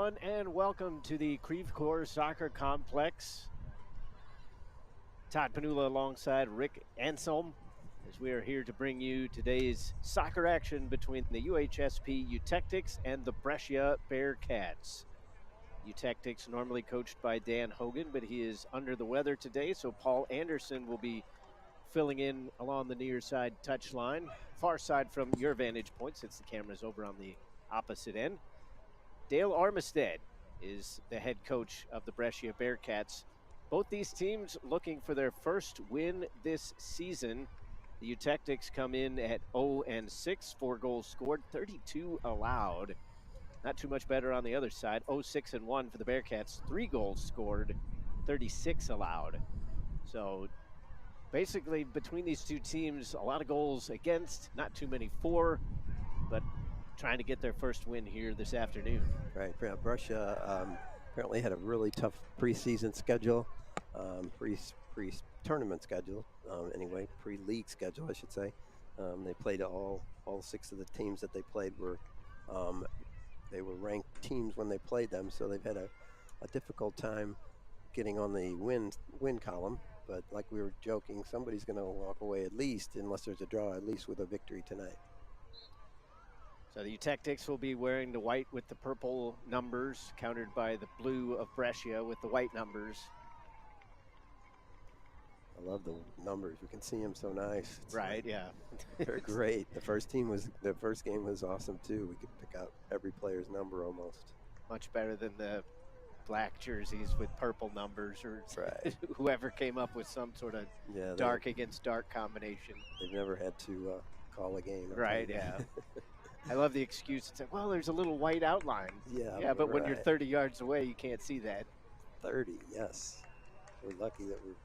everyone, and welcome to the Creve Coeur Soccer Complex. Todd Panula alongside Rick Anselm, as we are here to bring you today's soccer action between the UHSP Eutectics and the Brescia Bearcats. Eutectics normally coached by Dan Hogan, but he is under the weather today, so Paul Anderson will be filling in along the near side touchline, far side from your vantage point since the camera's over on the opposite end. Dale Armistead is the head coach of the Brescia Bearcats. Both these teams looking for their first win this season. The Eutectics come in at 0-6, 4 goals scored, 32 allowed. Not too much better on the other side. 0-6-1 for the Bearcats, 3 goals scored, 36 allowed. So basically between these two teams, a lot of goals against, not too many for, but trying to get their first win here this afternoon. Right, Brescia apparently had a really tough preseason schedule, pre-tournament schedule, anyway, pre-league schedule, I should say. They played all 6 of the teams that they played were they were ranked teams when they played them, so they've had a difficult time getting on the win column. But like we were joking, somebody's going to walk away at least, unless there's a draw, at least with a victory tonight. So the Eutectics will be wearing the white with the purple numbers, countered by the blue of Brescia with the white numbers. I love the numbers. We can see them so nice. Right, yeah. They're great. The first game was awesome too. We could pick out every player's number almost. Much better than the black jerseys with purple numbers, or right. Whoever came up with some sort of dark against dark combination. They've never had to call a game. Right, yeah. I love the excuse. It's like, well, there's a little white outline. Yeah, but when you're 30 yards away, you can't see that. 30, yes. We're lucky that we're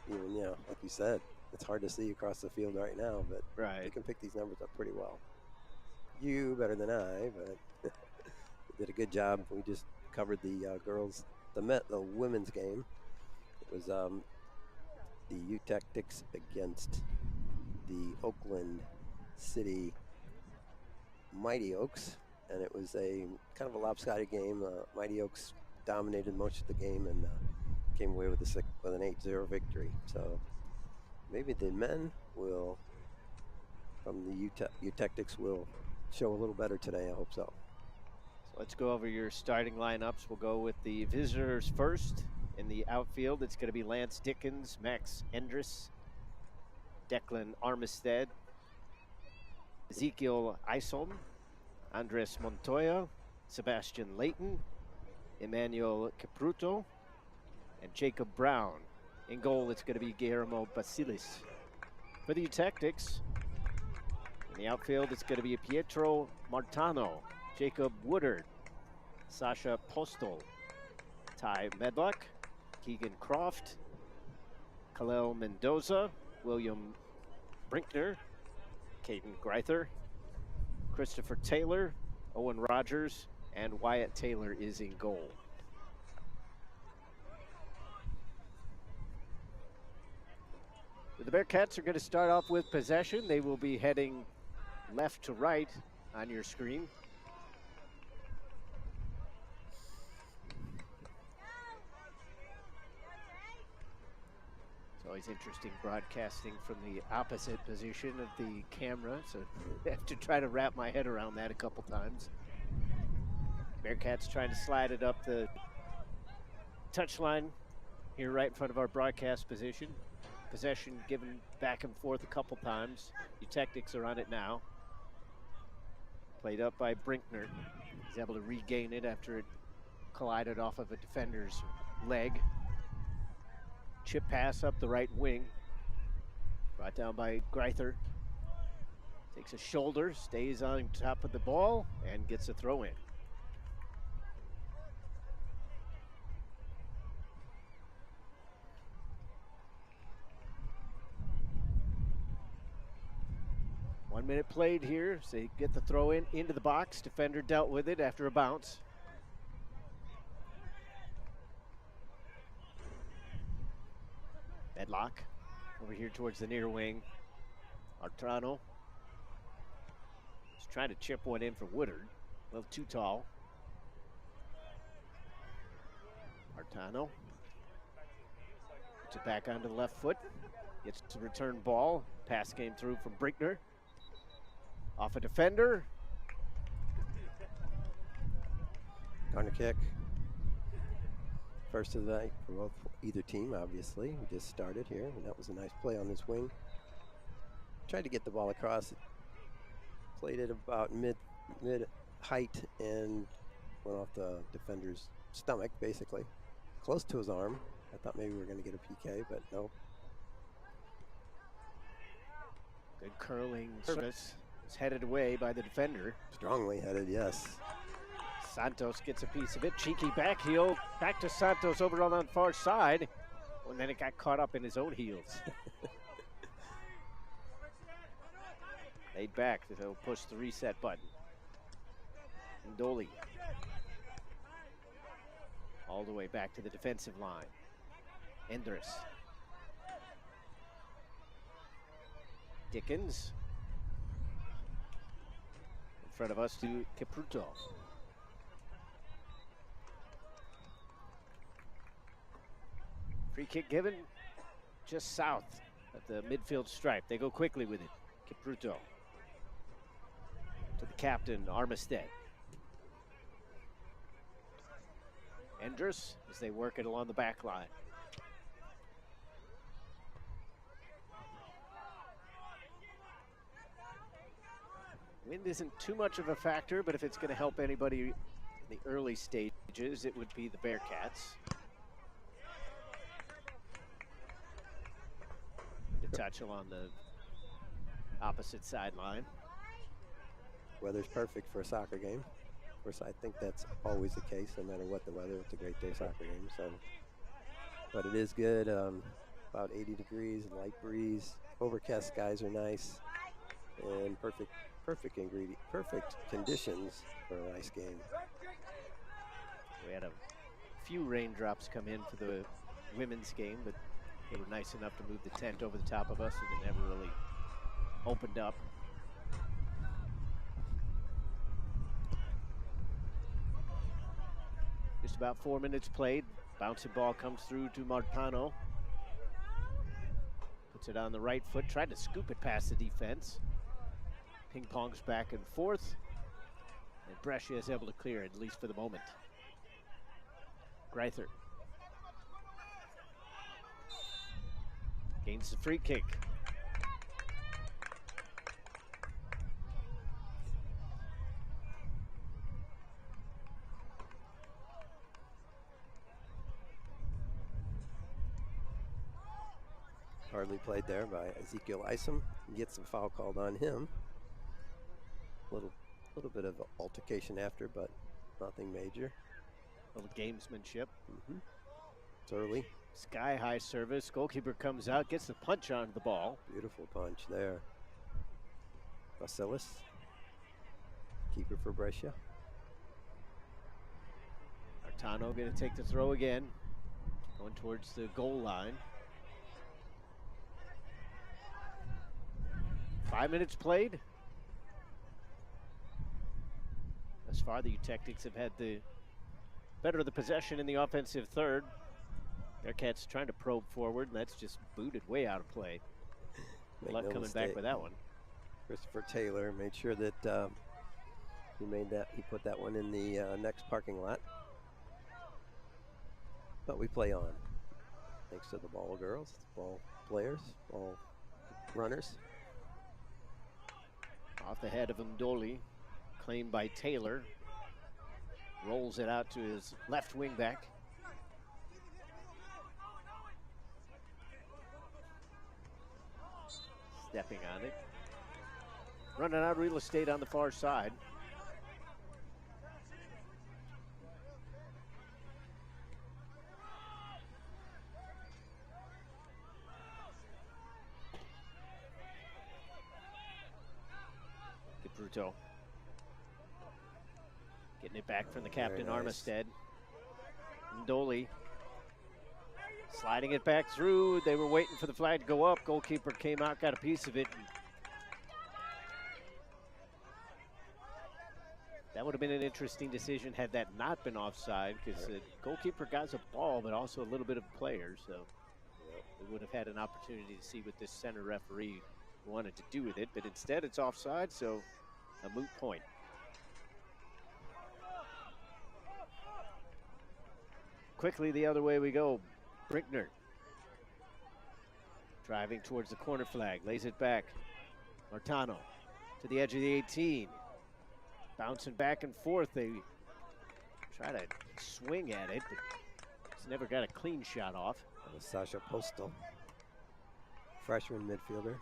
even, like you said, it's hard to see across the field right now, but we can pick these numbers up pretty well. You better than I, but did a good job. We just covered the girls, the women's game. It was the Eutectics against the Oakland City Mighty Oaks, and it was a kind of a lopsided game. Mighty Oaks dominated most of the game and came away with an 8-0 victory. So maybe the men will, from the Eutectics, will show a little better today. I hope so. So let's go over your starting lineups. We'll go with the visitors first. In the outfield, it's going to be Lance Dickens, Max Endres, Declan Armistead, Ezekiel Isom, Andres Montoya, Sebastian Layton, Emmanuel Capruto, and Jacob Brown. In goal, it's going to be Guillermo Basilis. For the Eutectics, in the outfield, it's going to be Pietro Martano, Jacob Woodard, Sasha Postel, Ty Medlock, Keegan Croft, Kalel Mendoza, William Brinkner, Caden Greither, Christopher Taylor, Owen Rogers, and Wyatt Taylor is in goal. The Bearcats are going to start off with possession. They will be heading left to right on your screen. It's always interesting broadcasting from the opposite position of the camera, so I have to try to wrap my head around that a couple times. Bearcats trying to slide it up the touchline here right in front of our broadcast position. Possession given back and forth a couple times. Eutectics are on it now. Played up by Brinkner. He's able to regain it after it collided off of a defender's leg. Chip pass up the right wing. Brought down by Greither. Takes a shoulder, stays on top of the ball, and gets a throw in. One minute played here, so they get the throw in into the box. Defender dealt with it after a bounce. Medlock over here towards the near wing. Artrano is trying to chip one in for Woodard. A little too tall. Martano puts it back onto the left foot. Gets the return ball. Pass came through from Brinkner. Off a defender. Corner kick. First of the night for either team, obviously. We just started here, and that was a nice play on his wing. Tried to get the ball across. Played it about mid height and went off the defender's stomach, basically. Close to his arm. I thought maybe we were going to get a PK, but no. Good curling service. It's headed away by the defender. Strongly headed, yes. Santos gets a piece of it. Cheeky back heel. Back to Santos over on the far side. And then it got caught up in his own heels. Laid back. They'll push the reset button. Ndoli. All the way back to the defensive line. Endres. Dickens. In front of us to Caputo. Free kick given just south at the midfield stripe. They go quickly with it. Caputo. To the captain, Armistead. Endres as they work it along the back line. Wind isn't too much of a factor, but if it's going to help anybody in the early stages, it would be the Bearcats. To touch along the opposite sideline. Weather's perfect for a soccer game. Of course, I think that's always the case, no matter what the weather. It's a great day soccer game. So, but it is good. About 80 degrees, light breeze. Overcast skies are nice, and perfect conditions for a nice game. We had a few raindrops come in for the women's game, but they were nice enough to move the tent over the top of us, and it never really opened up. Just about 4 minutes played. Bouncing ball comes through to Martano. Puts it on the right foot, tried to scoop it past the defense. Ping pongs back and forth. And Brescia is able to clear it, at least for the moment. Greither. Gains the free kick. Hardly played there by Ezekiel Isom. Gets a foul called on him. Little bit of altercation after, but nothing major. Little gamesmanship. It's early. Sky high service. Goalkeeper comes out, gets the punch onto the ball. Beautiful punch there. Vasilis, keeper for Brescia. Martano going to take the throw again. Going towards the goal line. 5 minutes played. Thus far, the Eutectics have had the better of the possession in the offensive third. Bearcats trying to probe forward, and that's just booted way out of play. Luck coming back with that one. Christopher Taylor made sure that he put that one in the next parking lot. But we play on. Thanks to the ball girls, ball players, ball runners. Off the head of Ndoli, claimed by Taylor. Rolls it out to his left wing back. Stepping on it. Running out of real estate on the far side. Caputo. Getting it back from the captain, nice. Armistead. Ndoli. Sliding it back through. They were waiting for the flag to go up. Goalkeeper came out, got a piece of it. That That would have been an interesting decision had that not been offside, because the goalkeeper got a ball, but also a little bit of player. So we would have had an opportunity to see what this center referee wanted to do with it. But instead, it's offside, so a moot point. Quickly the other way we go. Brinkner driving towards the corner flag, lays it back. Martano to the edge of the 18. Bouncing back and forth. They try to swing at it, but it's never got a clean shot off. Sasha Postal, freshman midfielder.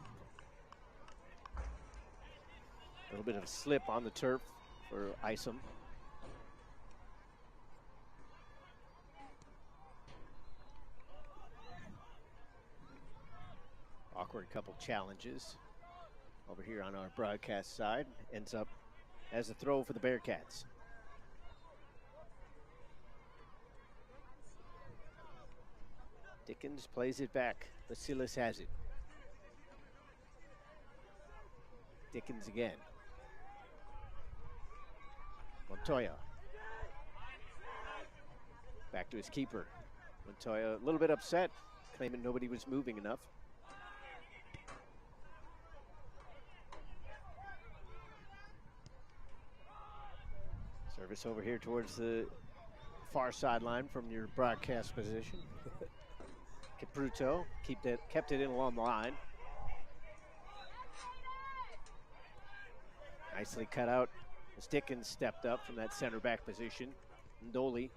A little bit of a slip on the turf for Isom. Awkward couple challenges over here on our broadcast side. Ends up as a throw for the Bearcats. Dickens plays it back. Vasilis has it. Dickens again. Montoya. Back to his keeper. Montoya a little bit upset, claiming nobody was moving enough. Service over here towards the far sideline from your broadcast position. Capruto kept it in along the line. Nicely cut out as Dickens stepped up from that center back position. Ndoli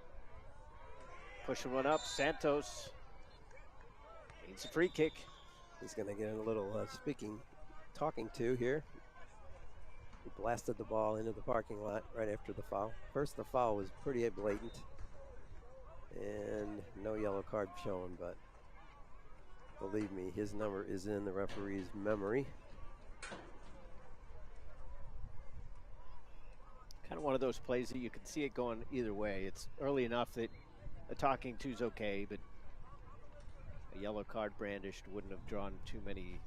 pushing one up. Santos needs a free kick. He's going to get a little talking to here. He blasted the ball into the parking lot right after the foul. First, the foul was pretty blatant, and no yellow card shown, but believe me, his number is in the referee's memory. Kind of one of those plays that you can see it going either way. It's early enough that a talking to's okay, but a yellow card brandished wouldn't have drawn too many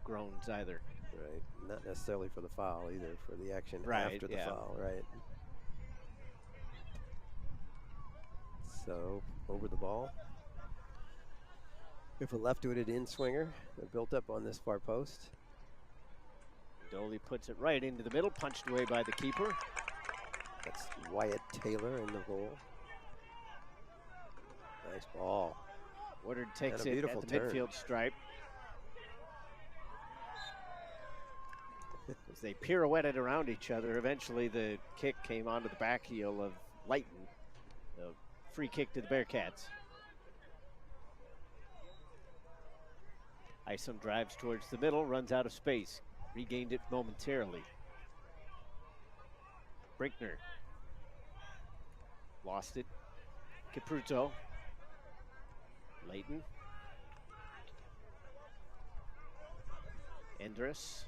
groans either. Right, not necessarily for the foul either, for the action after the foul, right? So, over the ball. If a left-footed in-swinger, they're built up on this far post. Doley puts it right into the middle, punched away by the keeper. That's Wyatt Taylor in the goal. Nice ball. Woodard takes it at the midfield stripe. As they pirouetted around each other, eventually the kick came onto the back heel of Lighton. The free kick to the Bearcats. Isom drives towards the middle, runs out of space. Regained it momentarily. Brinkner. Lost it. Capruto. Leighton. Endres.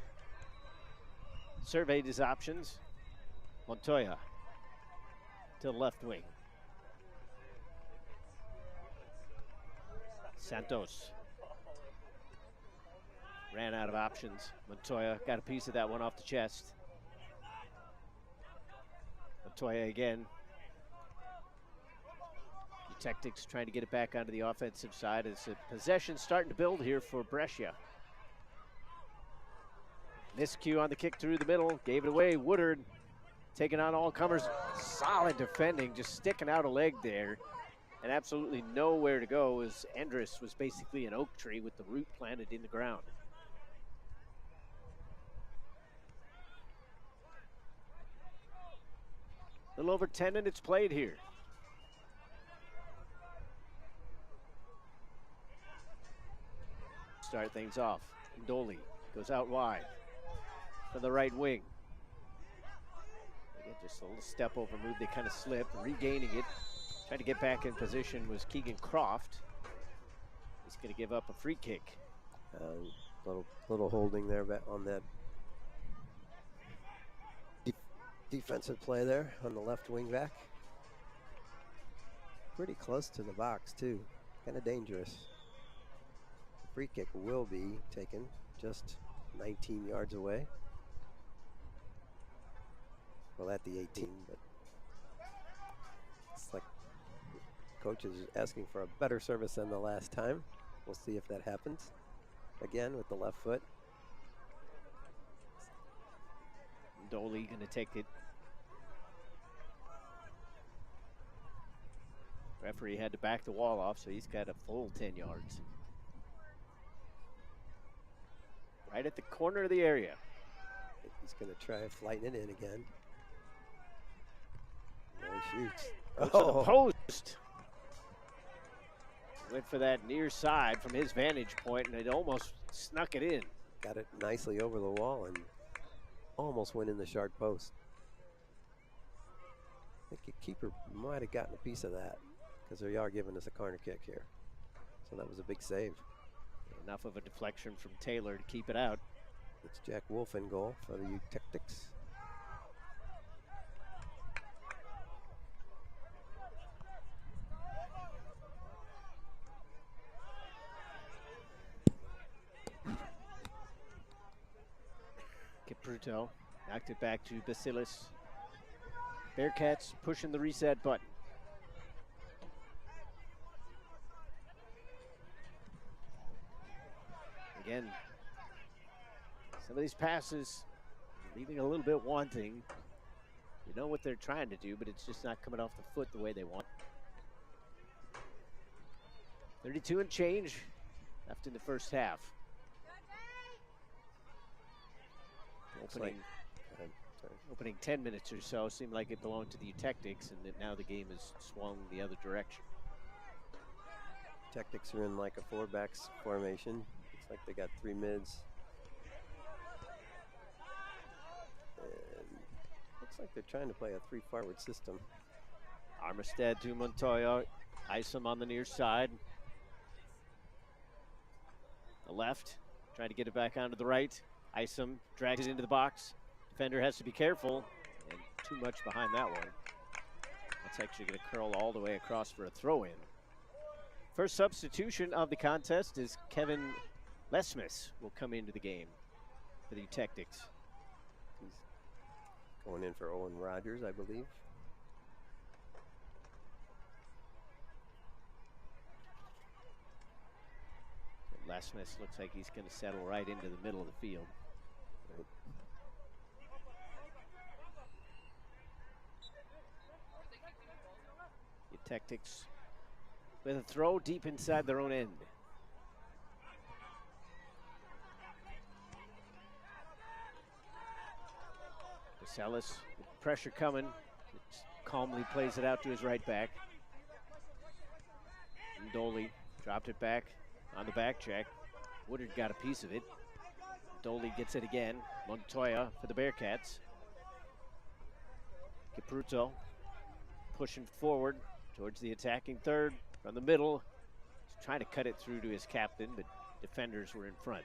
Surveyed his options. Montoya to the left wing. Santos ran out of options. Montoya got a piece of that one off the chest. Montoya again. Tactics trying to get it back onto the offensive side as the possession starting to build here for Brescia. Miscue on the kick through the middle, gave it away. Woodard taking on all comers. Solid defending, just sticking out a leg there. And absolutely nowhere to go, as Andrus was basically an oak tree with the root planted in the ground. A little over 10 minutes played here. Start things off. Ndoli goes out wide for the right wing. Again, just a little step over move. They kind of slip, regaining it. Trying to get back in position was Keegan Croft. He's going to give up a free kick. Little holding there on that defensive play there on the left wing back. Pretty close to the box too. Kind of dangerous. Free kick will be taken just 19 yards away. Well, at the 18, but it's like coach is asking for a better service than the last time. We'll see if that happens. Again with the left foot. Dolly going to take it. Referee had to back the wall off, so he's got a full 10 yards. Right at the corner of the area. I think he's going to try flighting it in again. No, he shoots. Goes to the post. Went for that near side from his vantage point, and it almost snuck it in. Got it nicely over the wall and almost went in the sharp post. I think the keeper might have gotten a piece of that because they are giving us a corner kick here. So that was a big save. Enough of a deflection from Taylor to keep it out. It's Jack Wolf in goal for the Tactics. Capruto knocked it back to Basilis. Bearcats pushing the reset button. Again, some of these passes leaving a little bit wanting. You know what they're trying to do, but it's just not coming off the foot the way they want. 32 and change left in the first half. Opening 10 minutes or so seemed like it belonged to the Tactics, and that now the game has swung the other direction. Tactics are in like a 4-backs formation. Looks like they got 3 mids. And looks like they're trying to play a 3-forward system. Armistead to Montoya. Isom on the near side. The left, trying to get it back onto the right. Isom drags it into the box. Defender has to be careful, and too much behind that one. That's actually going to curl all the way across for a throw-in. First substitution of the contest is Kevin Lesmis will come into the game for the Tactics. He's going in for Owen Rogers, I believe. Lesmis looks like he's going to settle right into the middle of the field. Right. The Tactics with a throw deep inside their own end. Marcellus, with pressure coming, just calmly plays it out to his right back. And Dolly dropped it back on the back check. Woodard got a piece of it. Dolly gets it again. Montoya for the Bearcats. Capruto pushing forward towards the attacking third from the middle. He's trying to cut it through to his captain, but defenders were in front.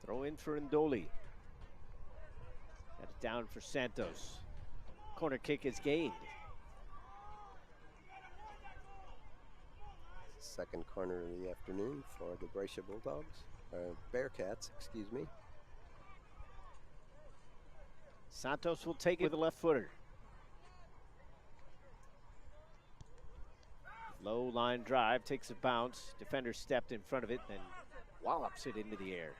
Throw in for Ndoli. Got it down for Santos. Corner kick is gained. Second corner of the afternoon for the Brescia Bulldogs. Bearcats, excuse me. Santos will take it with a left footer. Low line drive, takes a bounce. Defender stepped in front of it and wallops it into the air.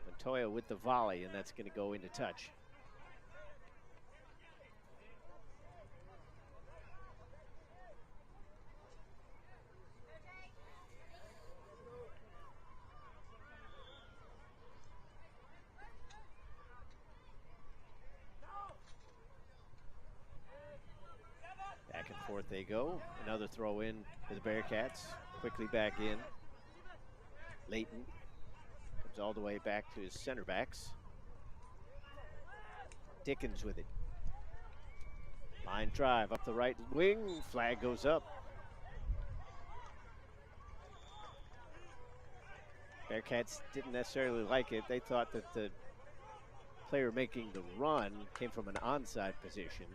Montoya with the volley, and that's going to go into touch. Back and forth they go. Another throw in for the Bearcats. Quickly back in. Leighton comes all the way back to his center backs. Dickens with it. Line drive up the right wing. Flag goes up. Bearcats didn't necessarily like it. They thought that the player making the run came from an onside position.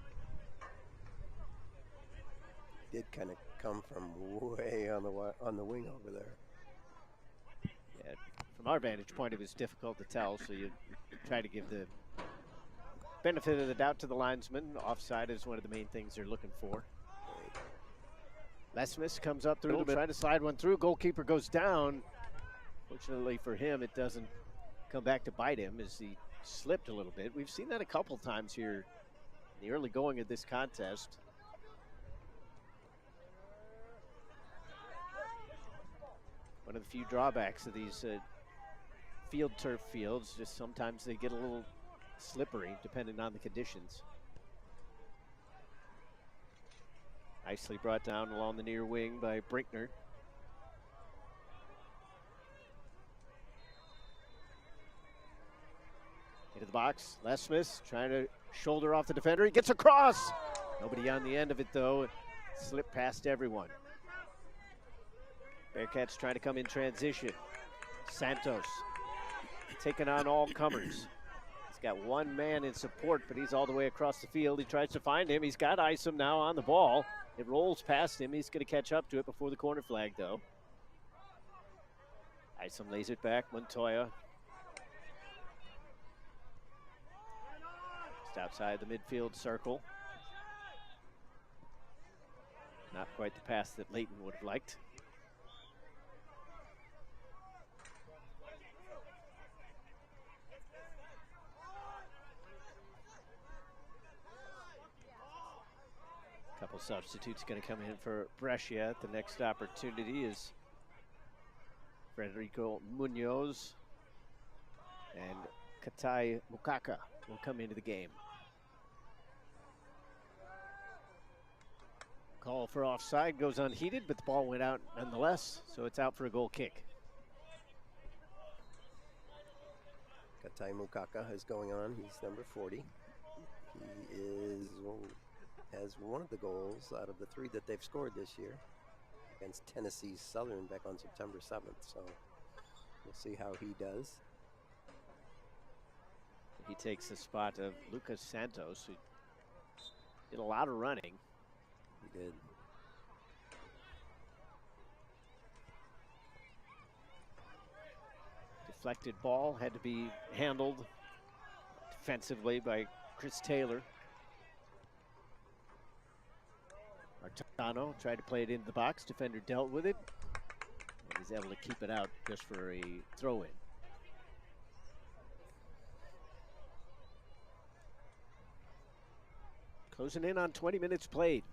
Did kind of come from way on the wing over there. Yeah, from our vantage point, it was difficult to tell, so you try to give the benefit of the doubt to the linesman. Offside is one of the main things they're looking for. Lesmus comes up through, trying to slide one through. Goalkeeper goes down. Fortunately for him, it doesn't come back to bite him as he slipped a little bit. We've seen that a couple times here in the early going of this contest. One of the few drawbacks of these field turf fields, just sometimes they get a little slippery depending on the conditions. Nicely brought down along the near wing by Brinkner. Into the box, Lesmus trying to shoulder off the defender. He gets across. Nobody on the end of it though. Slipped past everyone. Bearcats trying to come in transition. Santos taking on all comers. He's got one man in support, but he's all the way across the field. He tries to find him. He's got Isom now on the ball. It rolls past him. He's going to catch up to it before the corner flag, though. Isom lays it back. Montoya. Just outside the midfield circle. Not quite the pass that Leighton would have liked. Couple substitutes going to come in for Brescia. The next opportunity is Federico Munoz and Katai Mukaka will come into the game. Call for offside goes unheeded, but the ball went out nonetheless, so it's out for a goal kick. Katai Mukaka is going on. He's number 40. He has one of the goals out of the 3 that they've scored this year against Tennessee Southern back on September 7th. So we'll see how he does. He takes the spot of Lucas Santos, who did a lot of running. He did. Deflected ball had to be handled defensively by Chris Taylor. Martano tried to play it into the box. Defender dealt with it. And he's able to keep it out just for a throw-in. Closing in on 20 minutes played.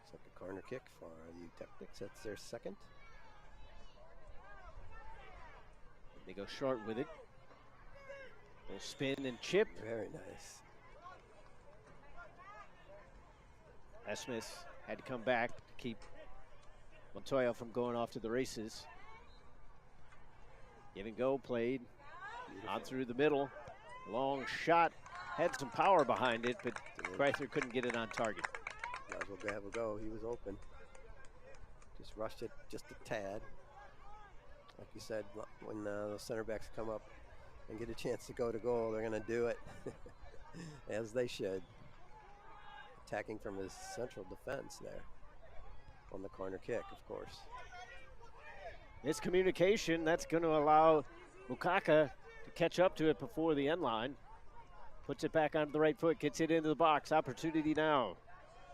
Set the corner kick for the Tactics. That's their second. They go short with it. Little spin and chip. Very nice. Esmus had to come back to keep Montoya from going off to the races. Give and go played. Beautiful. On through the middle. Long shot. Had some power behind it, but Chrysler couldn't get it on target. Might as well have a go. He was open. Just rushed it just a tad. Like you said, when those center backs come up and get a chance to go to goal, they're going to do it, as they should. Attacking from his central defense there on the corner kick, of course. Miscommunication, that's going to allow Mukaka to catch up to it before the end line. Puts it back onto the right foot, gets it into the box. Opportunity now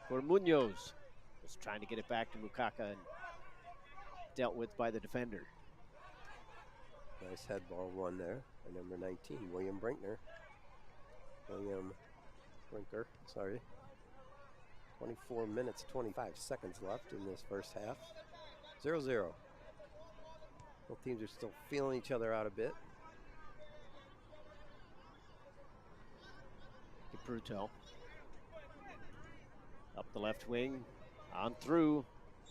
for Munoz. Just trying to get it back to Mukaka and dealt with by the defender. Nice head ball won there by number 19, William Brinker, sorry. 24 minutes, 25 seconds left in this first half. 0-0. Both teams are still feeling each other out a bit. Capruto. Up the left wing, on through.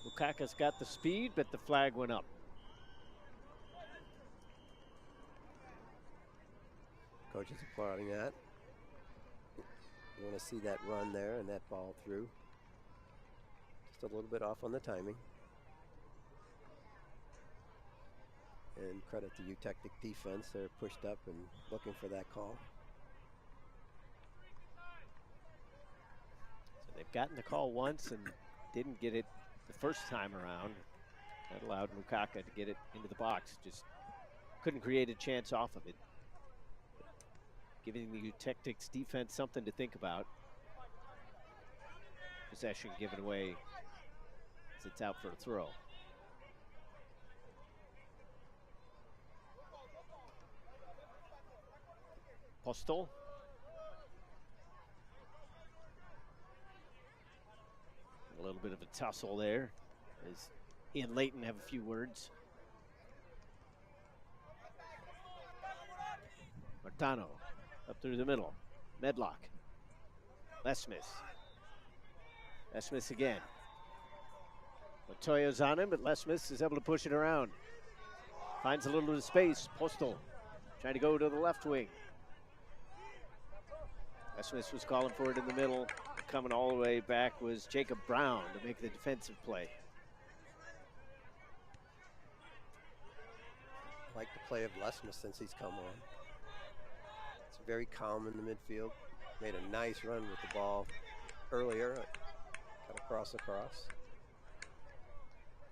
Mukaka's got the speed, but the flag went up. Coach is applauding that. You want to see that run there and that ball through. Just a little bit off on the timing. And credit to Utectic defense. They're pushed up and looking for that call. They've gotten the call once and didn't get it the first time around. That allowed Mukaka to get it into the box. Just couldn't create a chance off of it. Giving the Tactics defense something to think about. Possession given away as it's out for a throw. Postel. A little bit of a tussle there as he and Leighton have a few words. Martano up through the middle. Medlock. Lesmith. Lesmith again. Montoya's on him, but Lesmith is able to push it around. Finds a little bit of space. Postel trying to go to the left wing. Lesmith was calling for it in the middle. Coming all the way back was Jacob Brown to make the defensive play. I like the play of Lesmith since he's come on. It's very calm in the midfield. Made a nice run with the ball earlier. Cut across.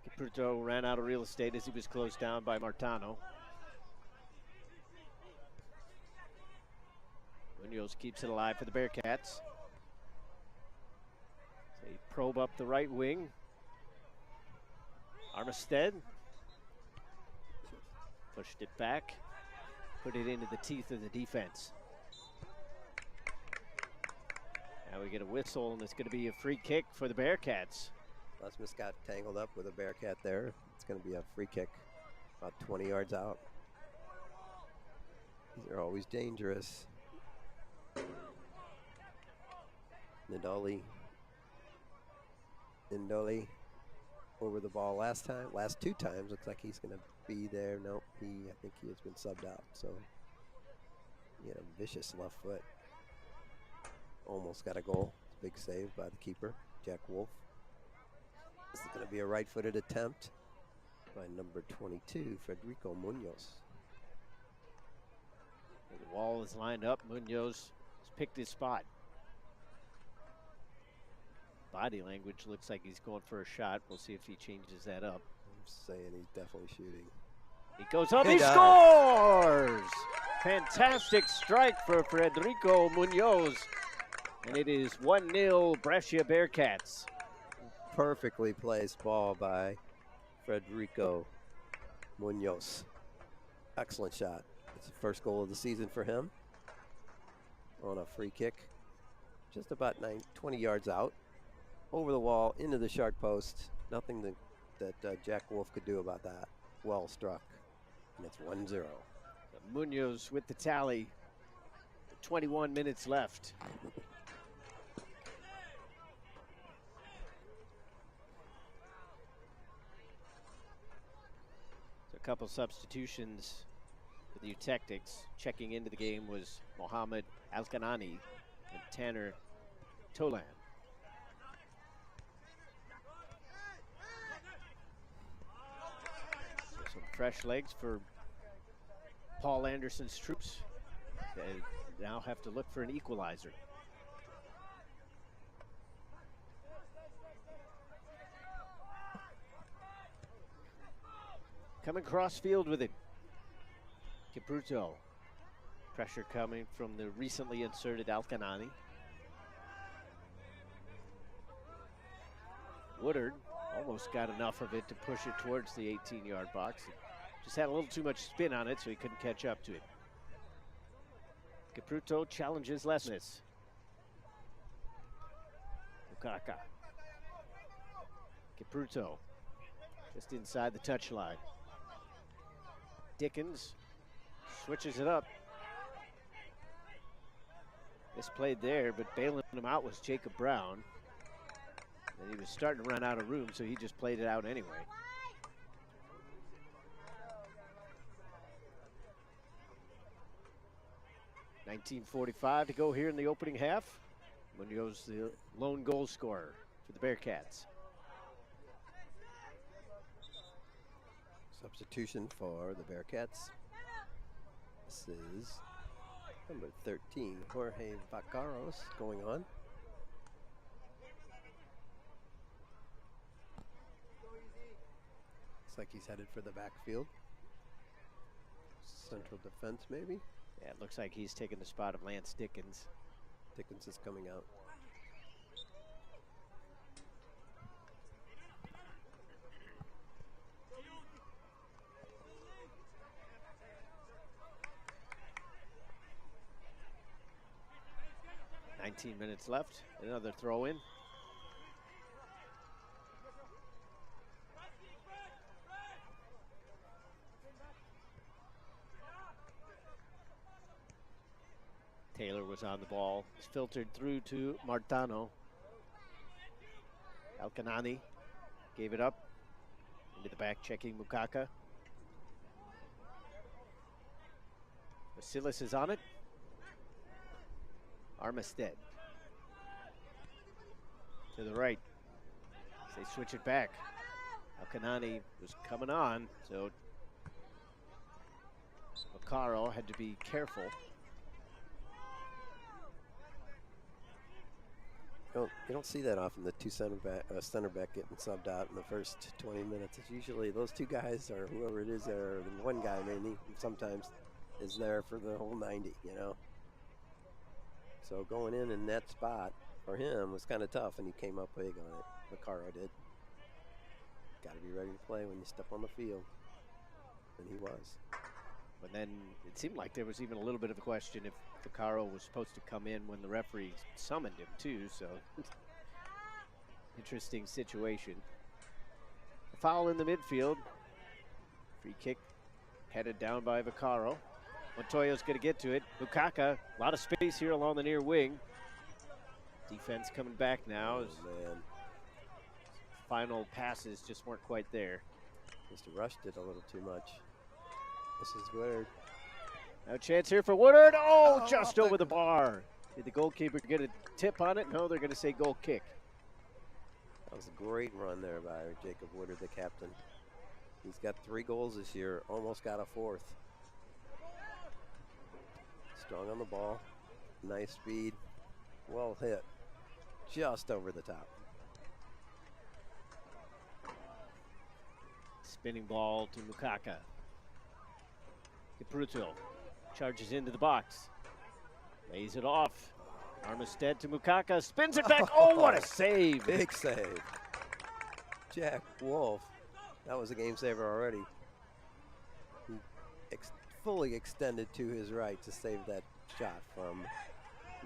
Caputo ran out of real estate as he was closed down by Martano. Munoz keeps it alive for the Bearcats. They probe up the right wing. Armistead pushed it back, put it into the teeth of the defense. Now we get a whistle, and it's going to be a free kick for the Bearcats. Lesmith got tangled up with a Bearcat there. It's going to be a free kick about 20 yards out. These are always dangerous. Indoli over the ball last two times. Looks like he's going to be there. Nope, I think he has been subbed out. So he had a vicious left foot. Almost got a goal. Big save by the keeper, Jack Wolf. This is going to be a right-footed attempt by number 22, Federico Munoz. The wall is lined up. Munoz has picked his spot. Body language looks like he's going for a shot. We'll see if he changes that up. I'm saying he's definitely shooting. He goes up, he scores! Fantastic strike for Federico Munoz. And it is 1-0 Brescia Bearcats. Perfectly placed ball by Federico Munoz. Excellent shot. It's the first goal of the season for him on a free kick. Just about 20 yards out. Over the wall, into the sharp post. Nothing that Jack Wolf could do about that. Well struck. And it's 1-0. Munoz with the tally. 21 minutes left. So a couple substitutions for the Tactics. Checking into the game was Mohamed Alkanani and Tanner Tolan. Some fresh legs for Paul Anderson's troops. They now have to look for an equalizer. Coming cross field with it. Caputo. Pressure coming from the recently inserted Alkanani. Woodard almost got enough of it to push it towards the 18-yard box. Just had a little too much spin on it, so he couldn't catch up to it. Caputo challenges Lesmith. Mukaka. Caputo just inside the touchline. Dickens switches it up. Misplayed there, but bailing him out was Jacob Brown. And he was starting to run out of room, so he just played it out anyway. .1945 to go here in the opening half. Munoz, the lone goal scorer for the Bearcats. Substitution for the Bearcats. This is number 13, Jorge Vacaros, going on. Looks like he's headed for the backfield. Central defense, maybe? Yeah, it looks like he's taking the spot of Lance Dickens. Dickens is coming out. Minutes left. Another throw in. Taylor was on the ball. It's filtered through to Martano. Alcanani gave it up. Into the back, checking Mukaka. Vasilis is on it. Armistead. To the right. They switch it back. Alcanani was coming on, so Vaccaro had to be careful. You don't see that often, the two center back getting subbed out in the first 20 minutes. It's usually those two guys or whoever it is there, or one guy mainly sometimes is there for the whole 90, you know. So going in that spot for him was kind of tough, and he came up big on it. Vaccaro did. Got to be ready to play when you step on the field, and he was. But then it seemed like there was even a little bit of a question if Vaccaro was supposed to come in when the referee summoned him too, so interesting situation. A foul in the midfield. Free kick headed down by Vaccaro. Montoya's going to get to it. Mukaka, a lot of space here along the near wing. Defense coming back now. Man. Final passes just weren't quite there. Mr. Rush did a little too much. This is Woodard. Now a chance here for Woodard. Oh, just over the bar. Did the goalkeeper get a tip on it? No, they're going to say goal kick. That was a great run there by Jacob Woodard, the captain. He's got 3 goals this year, almost got a 4th. Strong on the ball, nice speed, well hit, just over the top. Spinning ball to Mukaka. Capruto charges into the box. Lays it off. Armistead to Mukaka. Spins it back. Oh, what a save. Big save. Jack Wolf. That was a game saver already. He fully extended to his right to save that shot from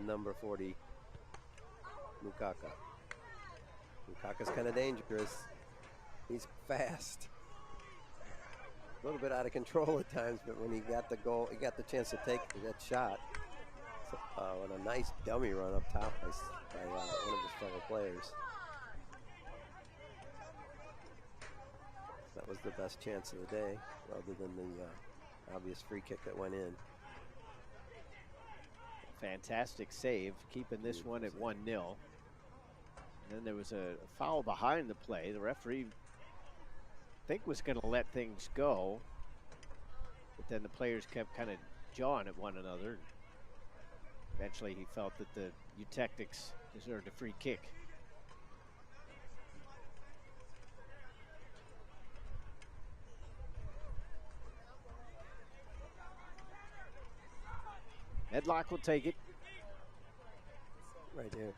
number 40, Mukaka. Mukaka's kind of dangerous. He's fast. A little bit out of control at times, but when he got the goal, he got the chance to take that shot. And a nice dummy run up top by one of his fellow players. That was the best chance of the day, rather than the obvious free kick that went in. Fantastic save, keeping this one at 1-0. Then there was a foul behind the play. The referee, I think, was going to let things go, but then the players kept kind of jawing at one another. Eventually, he felt that the Eutectics deserved a free kick. Medlock will take it. Right there.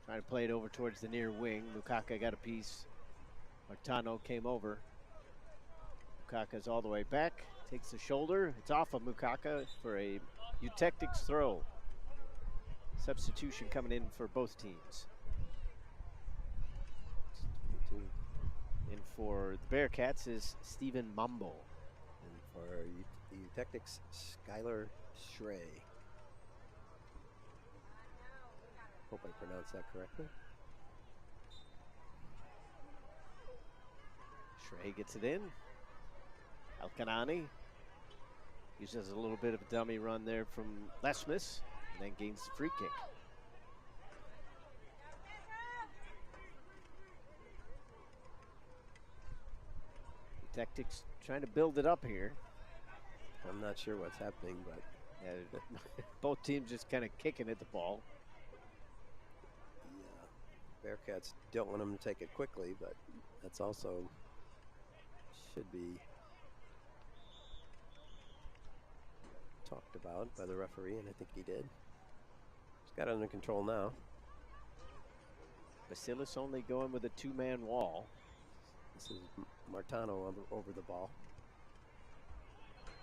Trying to play it over towards the near wing. Mukaka got a piece. Martano came over. Mukaka's all the way back. Takes the shoulder. It's off of Mukaka for a Eutectics throw. Substitution coming in for both teams. In for the Bearcats is Stephen Mambo. And for the Eutectics, Skylar Schrey. Hope I pronounced that correctly. Schrey gets it in. Alcanani uses a little bit of a dummy run there from Lesmus, and then gains the free kick. Tactics trying to build it up here. I'm not sure what's happening, but both teams just kind of kicking at the ball. Bearcats don't want them to take it quickly, but that's also should be talked about by the referee, and I think he did. He's got it under control now. Basilis only going with a two-man wall. This is Martano over the ball.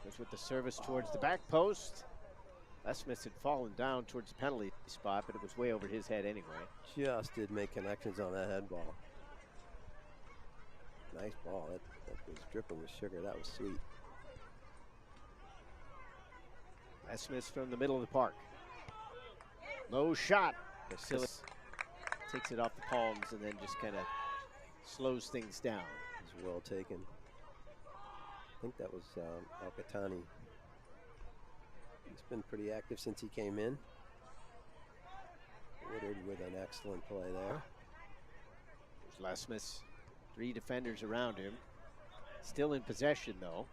Goes with the service towards the back post. Lesmith had fallen down towards the penalty spot, but it was way over his head anyway. Just did make connections on that head ball. Nice ball. That was dripping with sugar. That was sweet. Lesmith from the middle of the park. Low shot. Basilis takes it off the palms and then just kind of slows things down. It's well taken. I think that was Alcatani. He's been pretty active since he came in. Woodard with an excellent play there. There's Lesmith. 3 defenders around him. Still in possession though.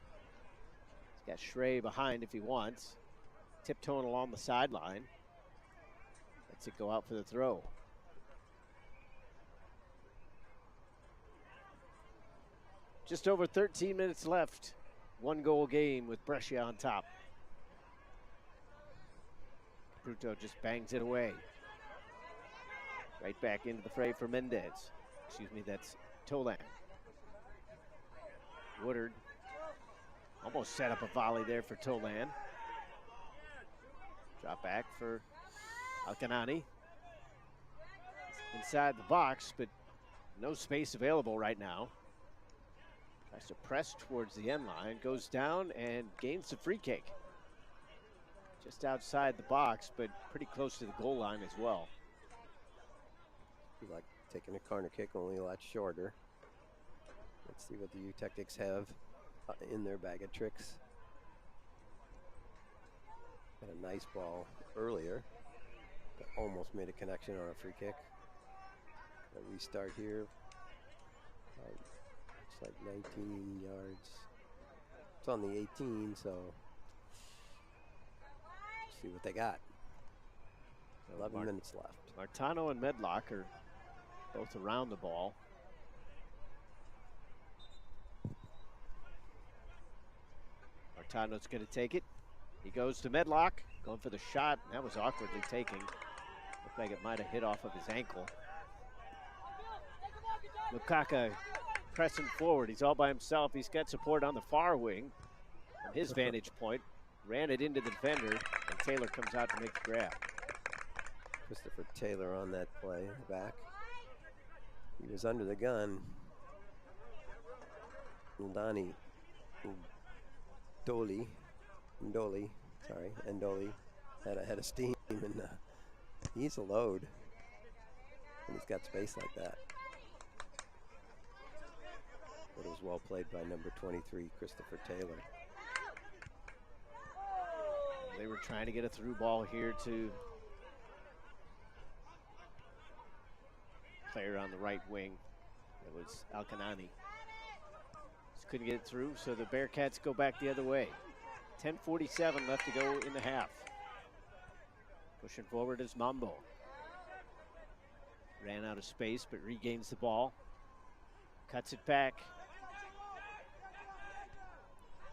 He's got Schrey behind if he wants. Tiptoeing along the sideline. Lets it go out for the throw. Just over 13 minutes left. 1-goal game with Brescia on top. Caputo just bangs it away. Right back into the fray for Mendez. Excuse me, that's Tolan. Woodard almost set up a volley there for Tolan. Drop back for Alcanani. Inside the box, but no space available right now. Tries to press towards the end line, goes down and gains the free kick. Just outside the box, but pretty close to the goal line as well. Be like taking a corner kick, only a lot shorter. Let's see what the U-Tactics have in their bag of tricks. Got a nice ball earlier, but almost made a connection on a free kick. A restart here. It's like 19 yards. It's on the 18, so let's see what they got. 11 minutes left. Martano and Medlock are both around the ball. Martano's going to take it. He goes to Medlock, going for the shot. That was awkwardly taken. Looked like it might have hit off of his ankle. Lukaka pressing forward. He's all by himself. He's got support on the far wing. From his vantage point, ran it into the defender, and Taylor comes out to make the grab. Christopher Taylor on that play in the back. He was under the gun. Ndoli had a steam, and he's a load when he's got space like that. But it was well played by number 23, Christopher Taylor. They were trying to get a through ball here to player on the right wing. It was Alcanani. Just couldn't get it through, so the Bearcats go back the other way. 10:47 left to go in the half. Pushing forward is Mambo. Ran out of space, but regains the ball. Cuts it back.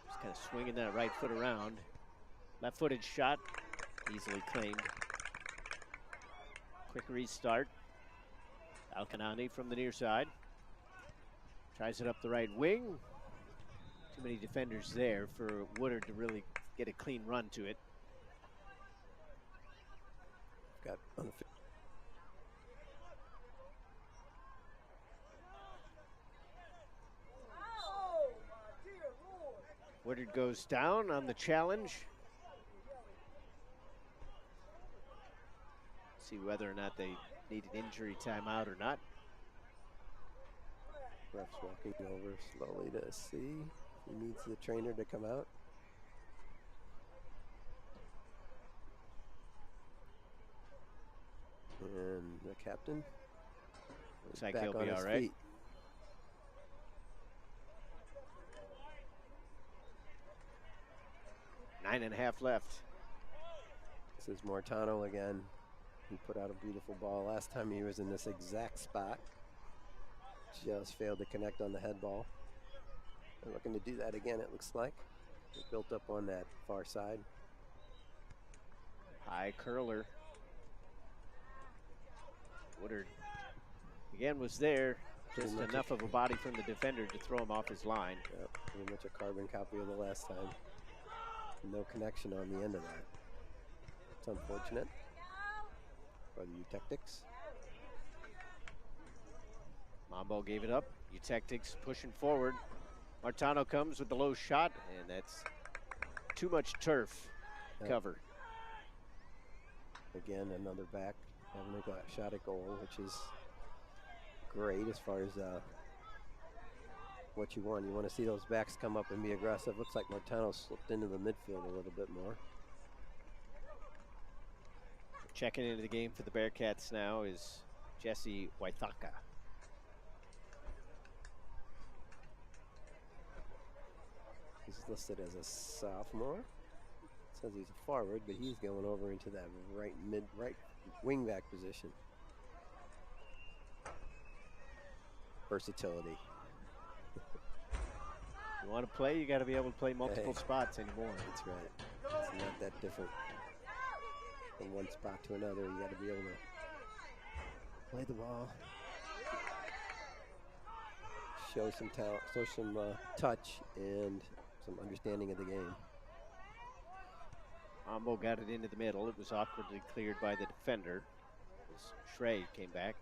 Just kind of swinging that right foot around. Left-footed shot, easily claimed. Quick restart. Alcanani from the near side. Tries it up the right wing. Too many defenders there for Woodard to really get a clean run to it. Got Woodard goes down on the challenge. See whether or not they need an injury timeout or not. Ref's walking over slowly to see if he needs the trainer to come out. And the captain looks like he'll be all right. Feet. Nine and a half left. This is Martano again. He put out a beautiful ball last time he was in this exact spot. Just failed to connect on the head ball. They're looking to do that again, it looks like. They're built up on that far side. High curler. Woodard again was there. Just enough of a body from the defender to throw him off his line. Yep, pretty much a carbon copy of the last time. No connection on the end of that. It's unfortunate for the Eutectics. Mambo gave it up. Eutectics pushing forward. Martano comes with the low shot, and that's too much turf cover. Again, another back having a shot at goal, which is great as far as what you want. You want to see those backs come up and be aggressive. Looks like Martano slipped into the midfield a little bit more. Checking into the game for the Bearcats now is Jesse Waithaka. He's listed as a sophomore. Says he's a forward, but he's going over into that right wing back position. Versatility. You want to play, you got to be able to play multiple spots anymore. That's right. It's not that different from one spot to another. You got to be able to play the ball, show some talent, show some touch, and some understanding of the game. Mambo got it into the middle. It was awkwardly cleared by the defender as Schrey came back.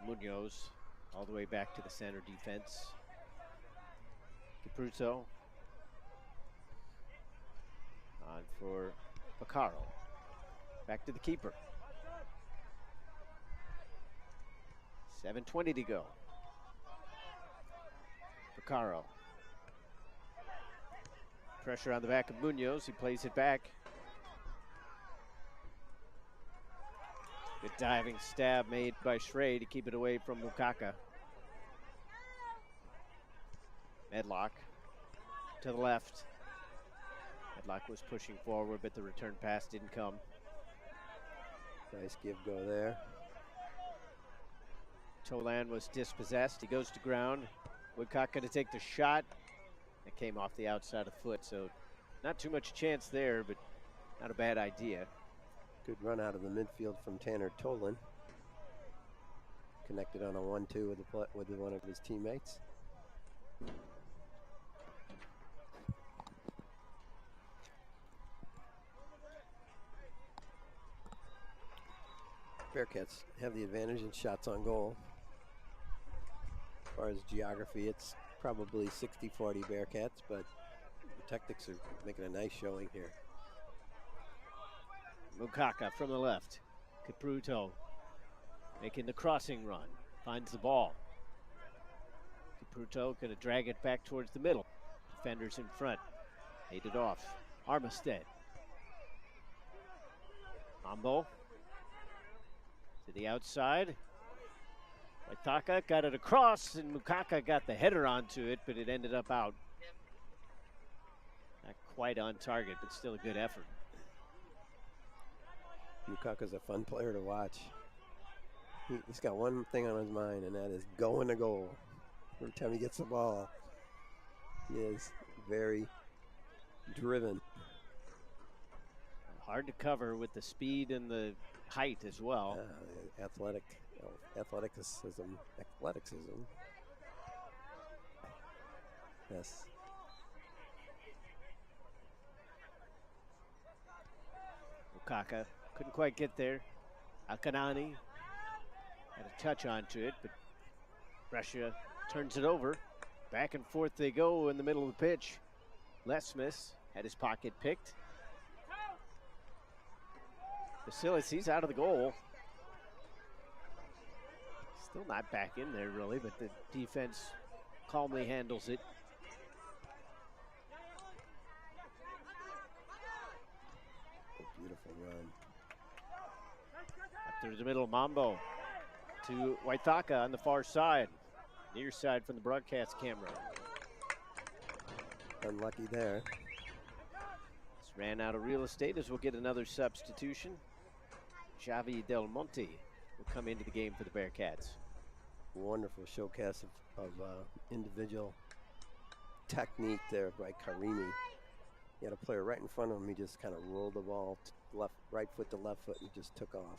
Munoz all the way back to the center defense. Capruto on for Vaccaro. Back to the keeper. 7:20 to go. Vaccaro. Pressure on the back of Munoz. He plays it back. Good diving stab made by Schrey to keep it away from Mukaka. Medlock to the left. Medlock was pushing forward, but the return pass didn't come. Nice give-go there. Tolan was dispossessed. He goes to ground. Woodcock going to take the shot. It came off the outside of the foot, so not too much chance there, but not a bad idea. Good run out of the midfield from Tanner Tolan. Connected on a 1-2 with one of his teammates. Bearcats have the advantage in shots on goal. As far as geography, it's probably 60-40 Bearcats, but the Tactics are making a nice showing here. Mukaka from the left. Capruto making the crossing run. Finds the ball. Capruto going to drag it back towards the middle. Defenders in front. Made it off. Armistead. Mambo to the outside. Waithaka got it across, and Mukaka got the header onto it, but it ended up out. Not quite on target, but still a good effort. Mukaka's a fun player to watch. He's got one thing on his mind, and that is going to goal. Every time he gets the ball, he is very driven. Hard to cover with the speed and the height as well. Athleticism. Yes. Mukaka couldn't quite get there. Akanani had a touch onto it, but Brescia turns it over. Back and forth they go in the middle of the pitch. Lesmith had his pocket picked. Basilis, he's out of the goal. Still not back in there really, but the defense calmly handles it. Beautiful run. Up through the middle, Mambo to Waithaka on the far side. Near side from the broadcast camera. Unlucky there. ran out of real estate as we'll get another substitution. Javi Del Monte will come into the game for the Bearcats. Wonderful showcase of individual technique there by Karimi. He had a player right in front of him. He just kind of rolled the ball right foot to left foot and just took off.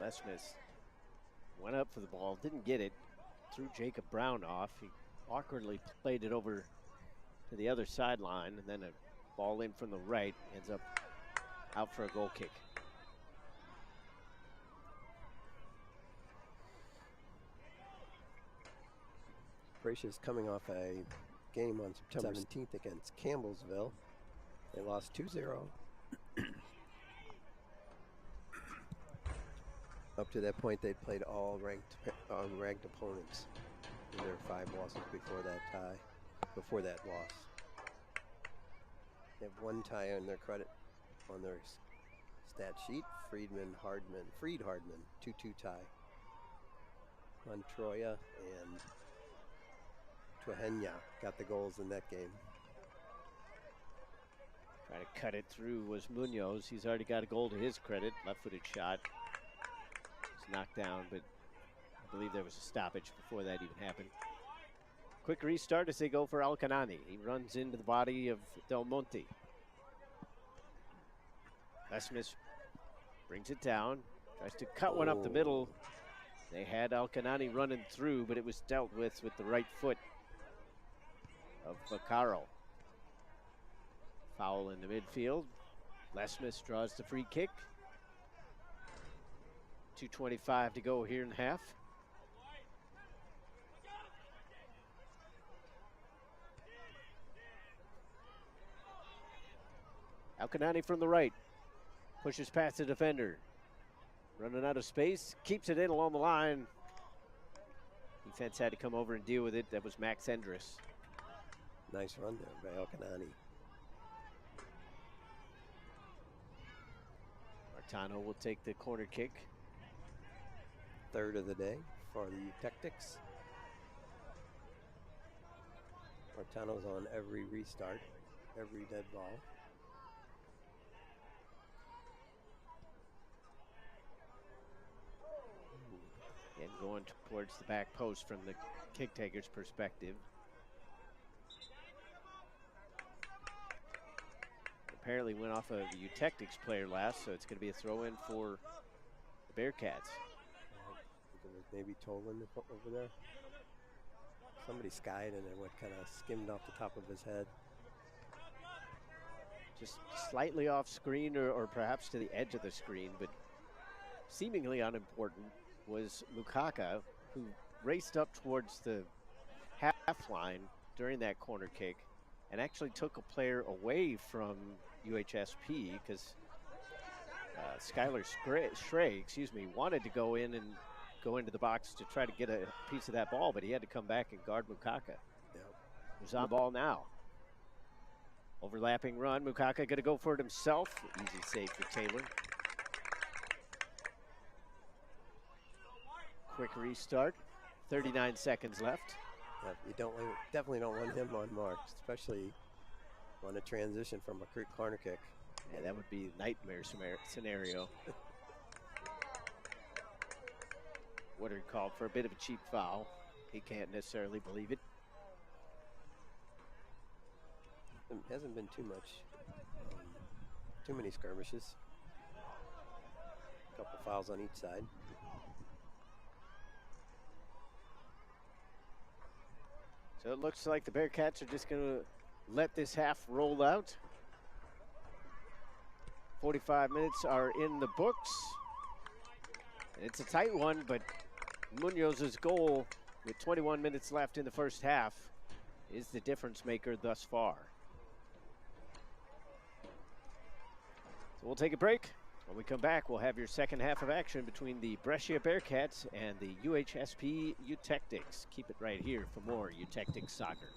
Lesmith went up for the ball, didn't get it, threw Jacob Brown off. He awkwardly played it over to the other sideline, and then a ball in from the right ends up out for a goal kick. Brescia's coming off a game on September 17th against Campbellsville. They lost 2-0. Up to that point, they'd played all ranked opponents in their 5 losses before that loss. They have 1 tie on their credit on their stat sheet. Freed Hardman, 2-2 tie. Montroya and Tuhenya got the goals in that game. Trying to cut it through was Munoz. He's already got a goal to his credit. Left-footed shot. It's knocked down, but I believe there was a stoppage before that even happened. Quick restart as they go for Alcanani. He runs into the body of Del Monte. Lesmith brings it down. Tries to cut one up the middle. They had Alcanani running through, but it was dealt with the right foot of Vaccaro. Foul in the midfield. Lesmith draws the free kick. 2:25 to go here in the half. Alcanani from the right. Pushes past the defender. Running out of space. Keeps it in along the line. Defense had to come over and deal with it. That was Max Endres. Nice run there by Alcanani. Martano will take the corner kick. 3rd of the day for the Eutectics. Martano's on every restart, every dead ball. And going towards the back post from the kick taker's perspective. Apparently went off of a Eutectics player last, so it's going to be a throw in for the Bearcats. Maybe Tolan over there. Somebody skied and it went kind of skimmed off the top of his head. Just slightly off screen or perhaps to the edge of the screen, but seemingly unimportant was Mukaka, who raced up towards the half line during that corner kick and actually took a player away from UHSP because Skylar Schrey, wanted to go in and go into the box to try to get a piece of that ball, but he had to come back and guard Mukaka. Yep. Who's on the ball now. Overlapping run. Mukaka going to go for it himself. Easy save for Taylor. Quick restart. 39 seconds left. Yep, you definitely don't want him on mark, especially on a transition from a quick corner kick. Yeah, that would be a nightmare scenario. Woodard called for a bit of a cheap foul. He can't necessarily believe it. It hasn't been too many skirmishes. A couple fouls on each side. So it looks like the Bearcats are just going to let this half roll out. 45 minutes are in the books. And it's a tight one, but Munoz's goal with 21 minutes left in the first half is the difference maker thus far. So we'll take a break. When we come back, we'll have your second half of action between the Brescia Bearcats and the UHSP Eutectics. Keep it right here for more Eutectics soccer.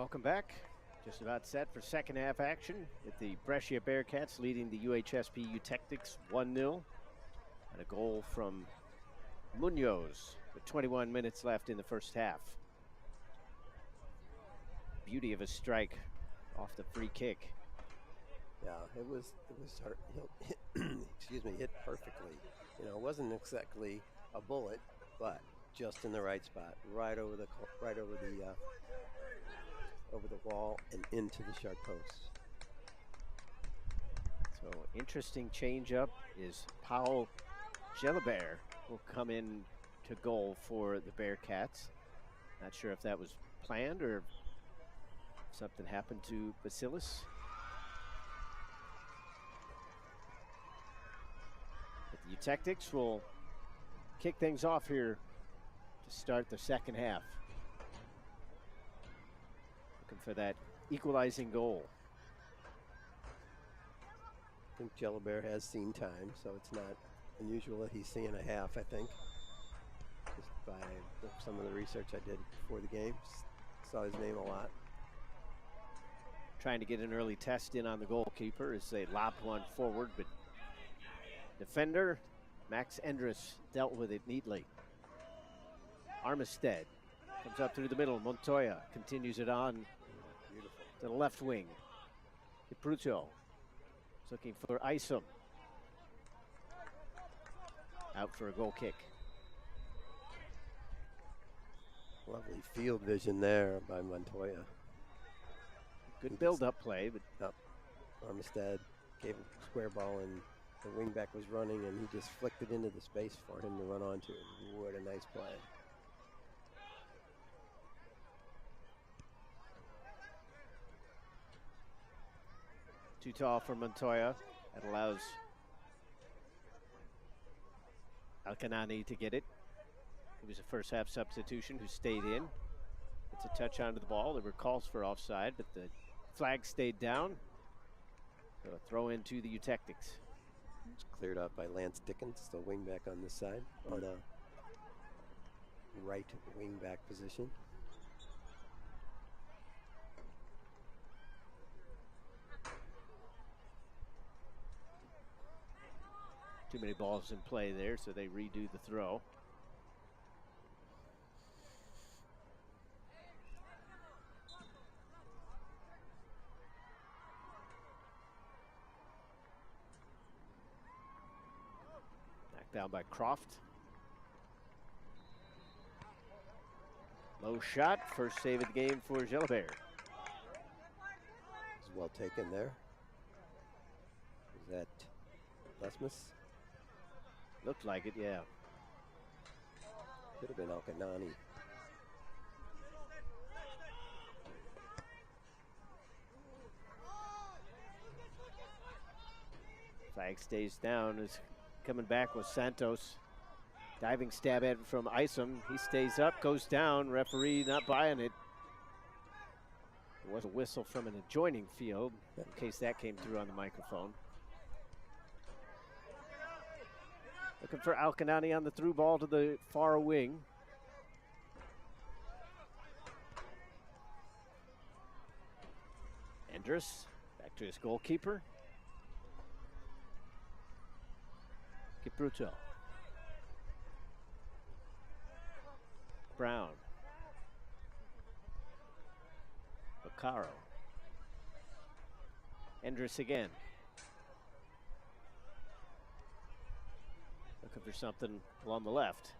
Welcome back. Just about set for second half action with the Brescia Bearcats leading the UHSP Eutectics 1-0. And a goal from Munoz with 21 minutes left in the first half. Beauty of a strike off the free kick. Yeah, it was hurt. Excuse me, hit perfectly. You know, it wasn't exactly a bullet, but just in the right spot, right over the wall and into the sharp post. So interesting change up is Paul Gelibert will come in to goal for the Bearcats. Not sure if that was planned or something happened to Basilis. But the Eutectics will kick things off here to start the second half. Looking for that equalizing goal. I think Gelibert has seen time, so it's not unusual that he's seeing a half, I think. Just by some of the research I did before the game, saw his name a lot. Trying to get an early test in on the goalkeeper as they lobbed one forward, but defender Max Endres dealt with it neatly. Armistead comes up through the middle. Montoya continues it on to the left wing. Ipruto is looking for Isom. Out for a goal kick. Lovely field vision there by Montoya. Good build-up play, but Armistead gave a square ball and the wingback was running and he just flicked it into the space for him to run onto. What a nice play. Too tall for Montoya. That allows Alcanani to get it. He was a first half substitution who stayed in. It's a touch onto the ball. There were calls for offside, but the flag stayed down. So a throw in to the Eutectics. It's cleared up by Lance Dickens, the wingback on this side, on a right wingback position. Too many balls in play there, so they redo the throw. Knocked down by Croft. Low shot, first save of the game for Gelibert. It's well taken there. Is that Lesmus? Looked like it, yeah. Could have been Alcanani. Flag stays down. Is coming back with Santos. Diving stab at it from Isom. He stays up, goes down. Referee not buying it. There was a whistle from an adjoining field, in case that came through on the microphone. Looking for Alcanani on the through ball to the far wing. Endres back to his goalkeeper. Kipruto. Brown. Vaccaro. Endres again. Looking for something along the left.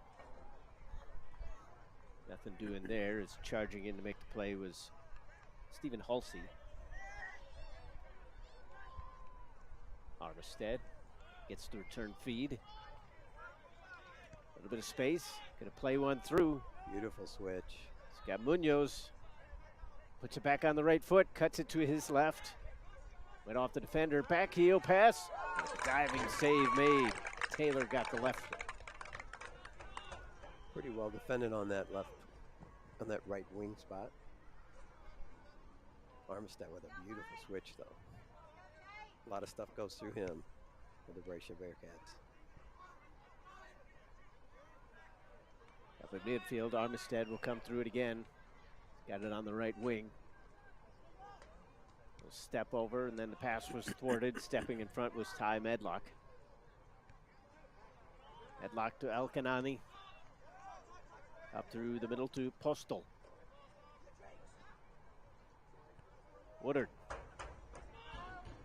Nothing doing there. As charging in to make the play was Stephen Halsey. Armistead gets the return feed. A little bit of space. Gonna play one through. Beautiful switch. It's got Munoz. Puts it back on the right foot. Cuts it to his left. Went off the defender. Back heel pass. A diving save made. Taylor got the left foot. Pretty well defended on that right wing spot. Armistead with a beautiful switch though. A lot of stuff goes through him for the Brescia Bearcats. Up at midfield, Armistead will come through it again. Got it on the right wing. Step over, and then the pass was thwarted. Stepping in front was Ty Medlock. Medlock to Alkanani. Up through the middle to Postal. Woodard.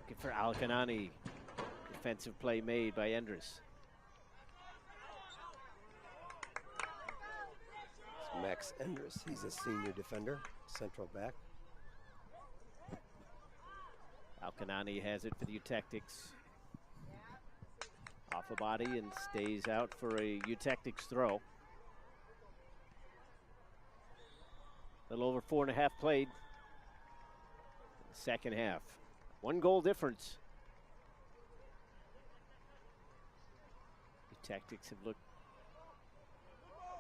Looking for Alkanani. Defensive play made by Endres. It's Max Endres. He's a senior defender, central back. Alkanani has it for the Eutectics. Off a body and stays out for a Eutectics throw. A little over 4.5 played. Second half. 1 goal difference. Eutectics have looked,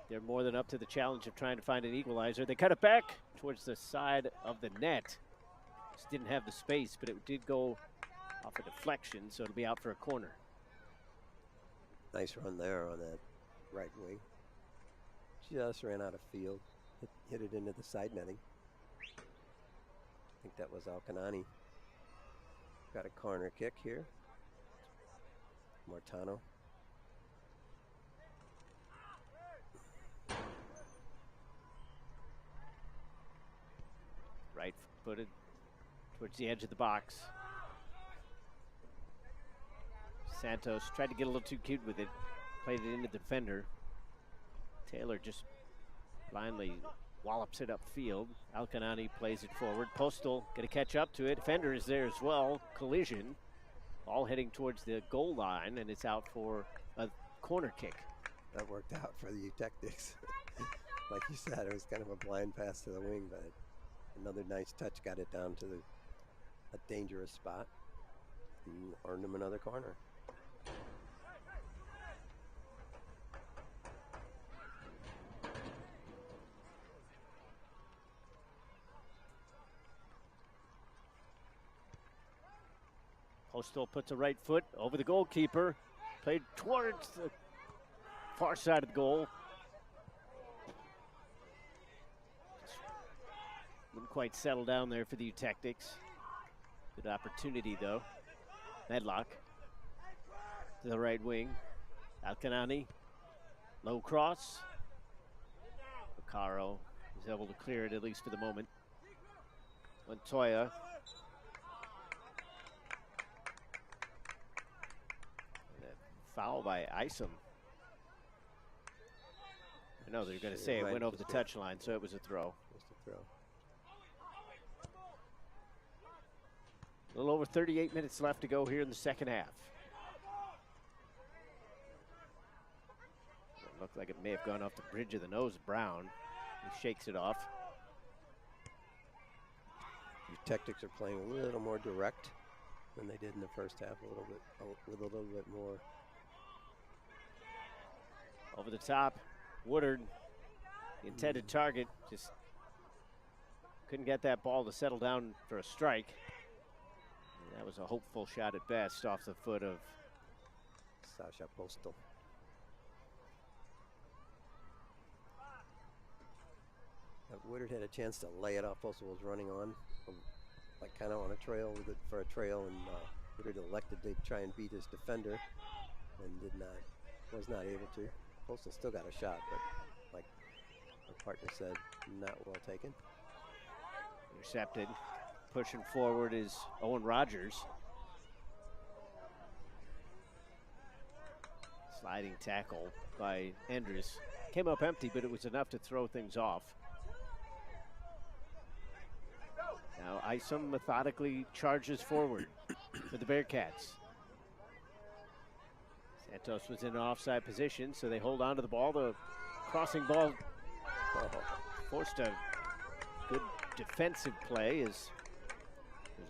they're more than up to the challenge of trying to find an equalizer. They cut it back towards the side of the net. Just didn't have the space, but it did go off a deflection, so it'll be out for a corner. Nice run there on that right wing. Just ran out of field. Hit it into the side netting. I think that was Alkanani. Got a corner kick here. Martano. Right-footed towards the edge of the box. Santos tried to get a little too cute with it. Played it into the defender. Taylor just blindly wallops it upfield. Alkanani plays it forward. Postal gonna catch up to it. Defender is there as well. Collision. All heading towards the goal line, and it's out for a corner kick. That worked out for the Eutectics. Like you said, it was kind of a blind pass to the wing, but another nice touch got it down to a dangerous spot and earned him another corner. Postal puts a right foot over the goalkeeper. Played towards the far side of the goal. Wouldn't quite settle down there for the Eutectics. Good opportunity though. Medlock to the right wing. Alkanani. Low cross. Vaccaro is able to clear it, at least for the moment. Montoya. Foul by Isom. I know they're going to say it went over the touchline, so it was a throw. Just a throw. A little over 38 minutes left to go here in the second half. It looked like it may have gone off the bridge of the nose of Brown. He shakes it off. Eutectics are playing a little more direct than they did in the first half, with a little bit more. Over the top, Woodard, the intended target, just couldn't get that ball to settle down for a strike. And that was a hopeful shot at best off the foot of Sasha Postal. Woodard had a chance to lay it off. Postal was running on, like kind of on a trail with it for a trail, and Woodard elected to try and beat his defender, and was not able to. Postal still got a shot, but like our partner said, not well taken. Intercepted. Pushing forward is Owen Rogers. Sliding tackle by Endres. Came up empty, but it was enough to throw things off. Now Isom methodically charges forward for the Bearcats. Santos was in an offside position, so they hold on to the ball. The crossing ball forced a good defensive play as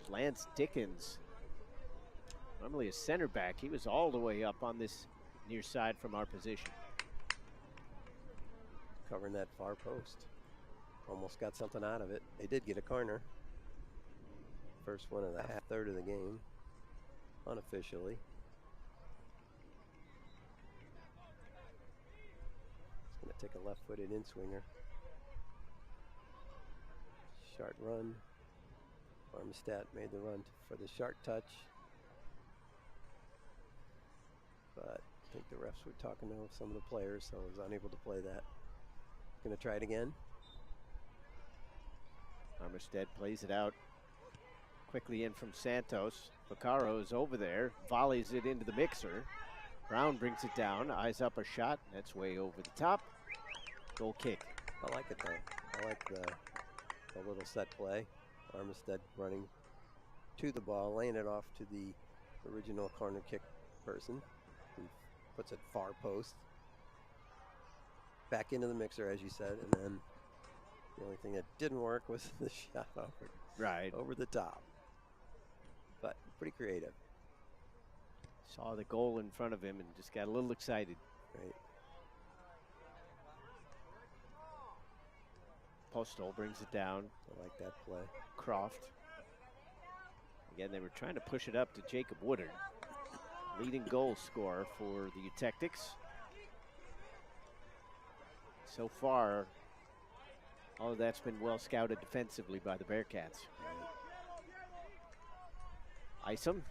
Lance Dickens, normally a center back. He was all the way up on this near side from our position. Covering that far post. Almost got something out of it. They did get a corner. First one of the third of the game, unofficially. It's going to take a left-footed in-swinger. Short run. Armstead made the run for the shark touch. But I think the refs were talking to some of the players, so I was unable to play that. Gonna try it again. Armstead plays it out quickly in from Santos. Vaccaro is over there, volleys it into the mixer. Brown brings it down, eyes up a shot. That's way over the top. Goal kick. I like it though. I like the little set play. Armstead running to the ball, laying it off to the original corner kick person, who puts it far post. Back into the mixer, as you said, and then the only thing that didn't work was the shot over the top. But pretty creative. Saw the goal in front of him and just got a little excited. Right. Postal brings it down. I like that play. Croft. Again, they were trying to push it up to Jacob Woodard, leading goal scorer for the Eutectics. So far, all of that's been well scouted defensively by the Bearcats. Isom.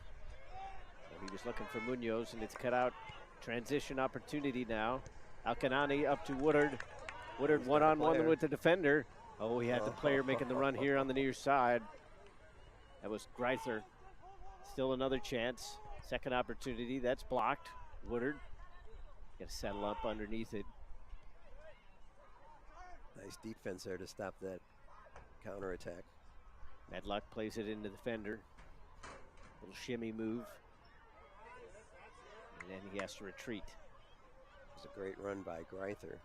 He was looking for Munoz, and it's cut out. Transition opportunity now. Alcanani up to Woodard. Woodard one-on-one with the defender. Oh, he had the player making the run here on the near side. That was Greither. Still another chance. Second opportunity, that's blocked. Woodard got to settle up underneath it. Nice defense there to stop that counterattack. Medlock plays it into the defender. Little shimmy move. And then he has to retreat. It was a great run by Greither.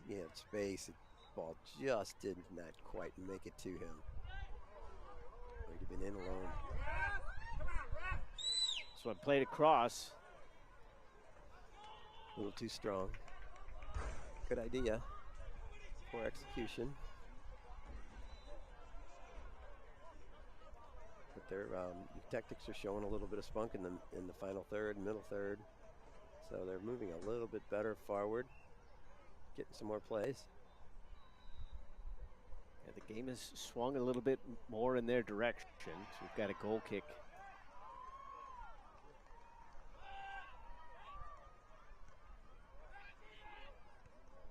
He had space. The ball just did not quite make it to him. He'd have been in alone. So I played across. A little too strong. Good idea. Poor execution. But their Eutectics are showing a little bit of spunk in the final third, middle third. So they're moving a little bit better forward, getting some more plays. Yeah, the game has swung a little bit more in their direction. So we've got a goal kick.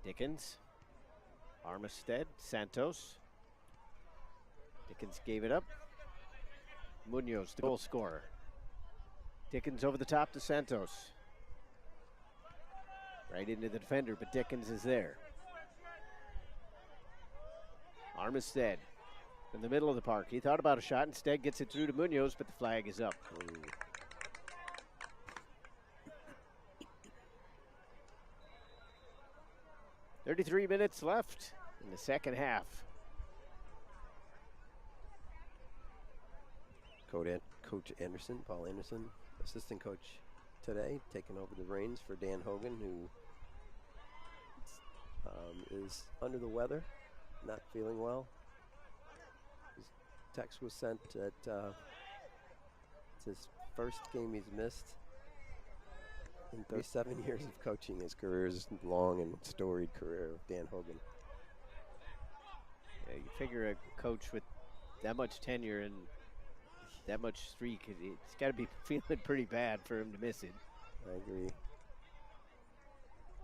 Dickens, Armstead, Santos. Dickens gave it up. Munoz, the goal scorer. Dickens over the top to Santos. Right into the defender, but Dickens is there. Armstead in the middle of the park. He thought about a shot, instead gets it through to Munoz, but the flag is up. Ooh. 33 minutes left in the second half. Coach Anderson, Paul Anderson, assistant coach today, taking over the reins for Dan Hogan, who is under the weather, not feeling well. His text was sent that it's his first game he's missed in 37 years of coaching. His career is long and storied career of Dan Hogan. Yeah, you figure a coach with that much tenure and that much streak, it's got to be feeling pretty bad for him to miss it. I agree.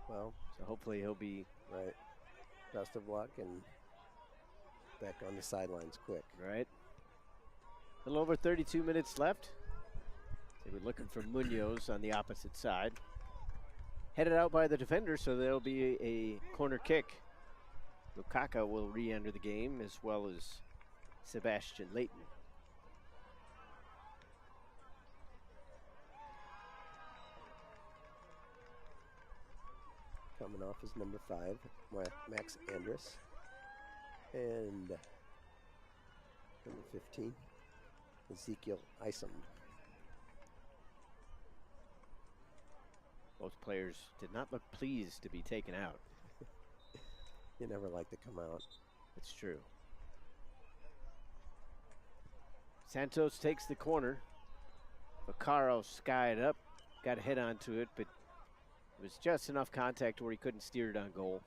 Well, so hopefully he'll be right. Best of luck and back on the sidelines quick. Right. A little over 32 minutes left. They were looking for Munoz on the opposite side. Headed out by the defender, so there'll be a corner kick. Lukaka will re-enter the game, as well as Sebastian Layton. Coming off is number 5, Max Andrus. And number 15, Ezekiel Isom. Both players did not look pleased to be taken out. You never like to come out. It's true. Santos takes the corner. Vaccaro skied up, got a head onto it, but it was just enough contact where he couldn't steer it on goal.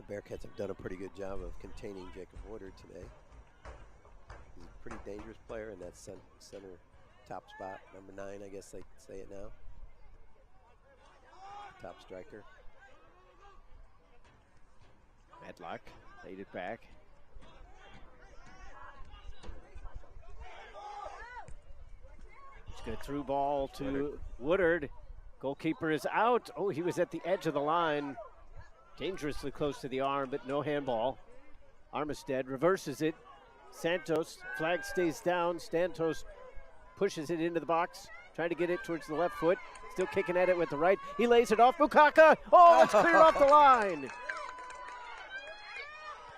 Bearcats have done a pretty good job of containing Jacob Woodard today. He's a pretty dangerous player in that center top spot. Number 9, I guess they say it now. Top striker. Medlock laid it back. It's a good through ball to Woodard. Goalkeeper is out. Oh, he was at the edge of the line. Dangerously close to the arm, but no handball. Armistead reverses it. Santos, flag stays down. Santos pushes it into the box, trying to get it towards the left foot. Still kicking at it with the right. He lays it off. Bukaka. Oh, it's cleared off the line.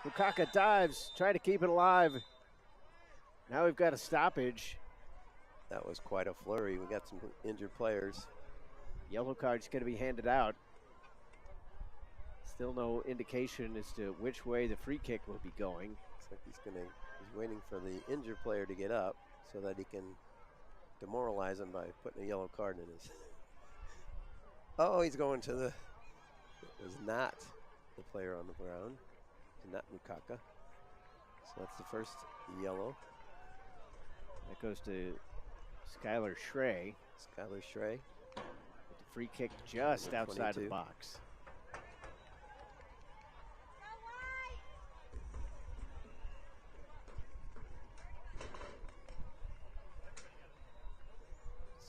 Bukaka dives, trying to keep it alive. Now we've got a stoppage. That was quite a flurry. We got some injured players. Yellow card's going to be handed out. Still no indication as to which way the free kick will be going. Looks like he's waiting for the injured player to get up so that he can demoralize him by putting a yellow card in his. Oh, he's going to the. It was not the player on the ground. Not Mukaka. So that's the first yellow. That goes to Skylar Schrey. Skylar Schrey. With the free kick just outside of the box.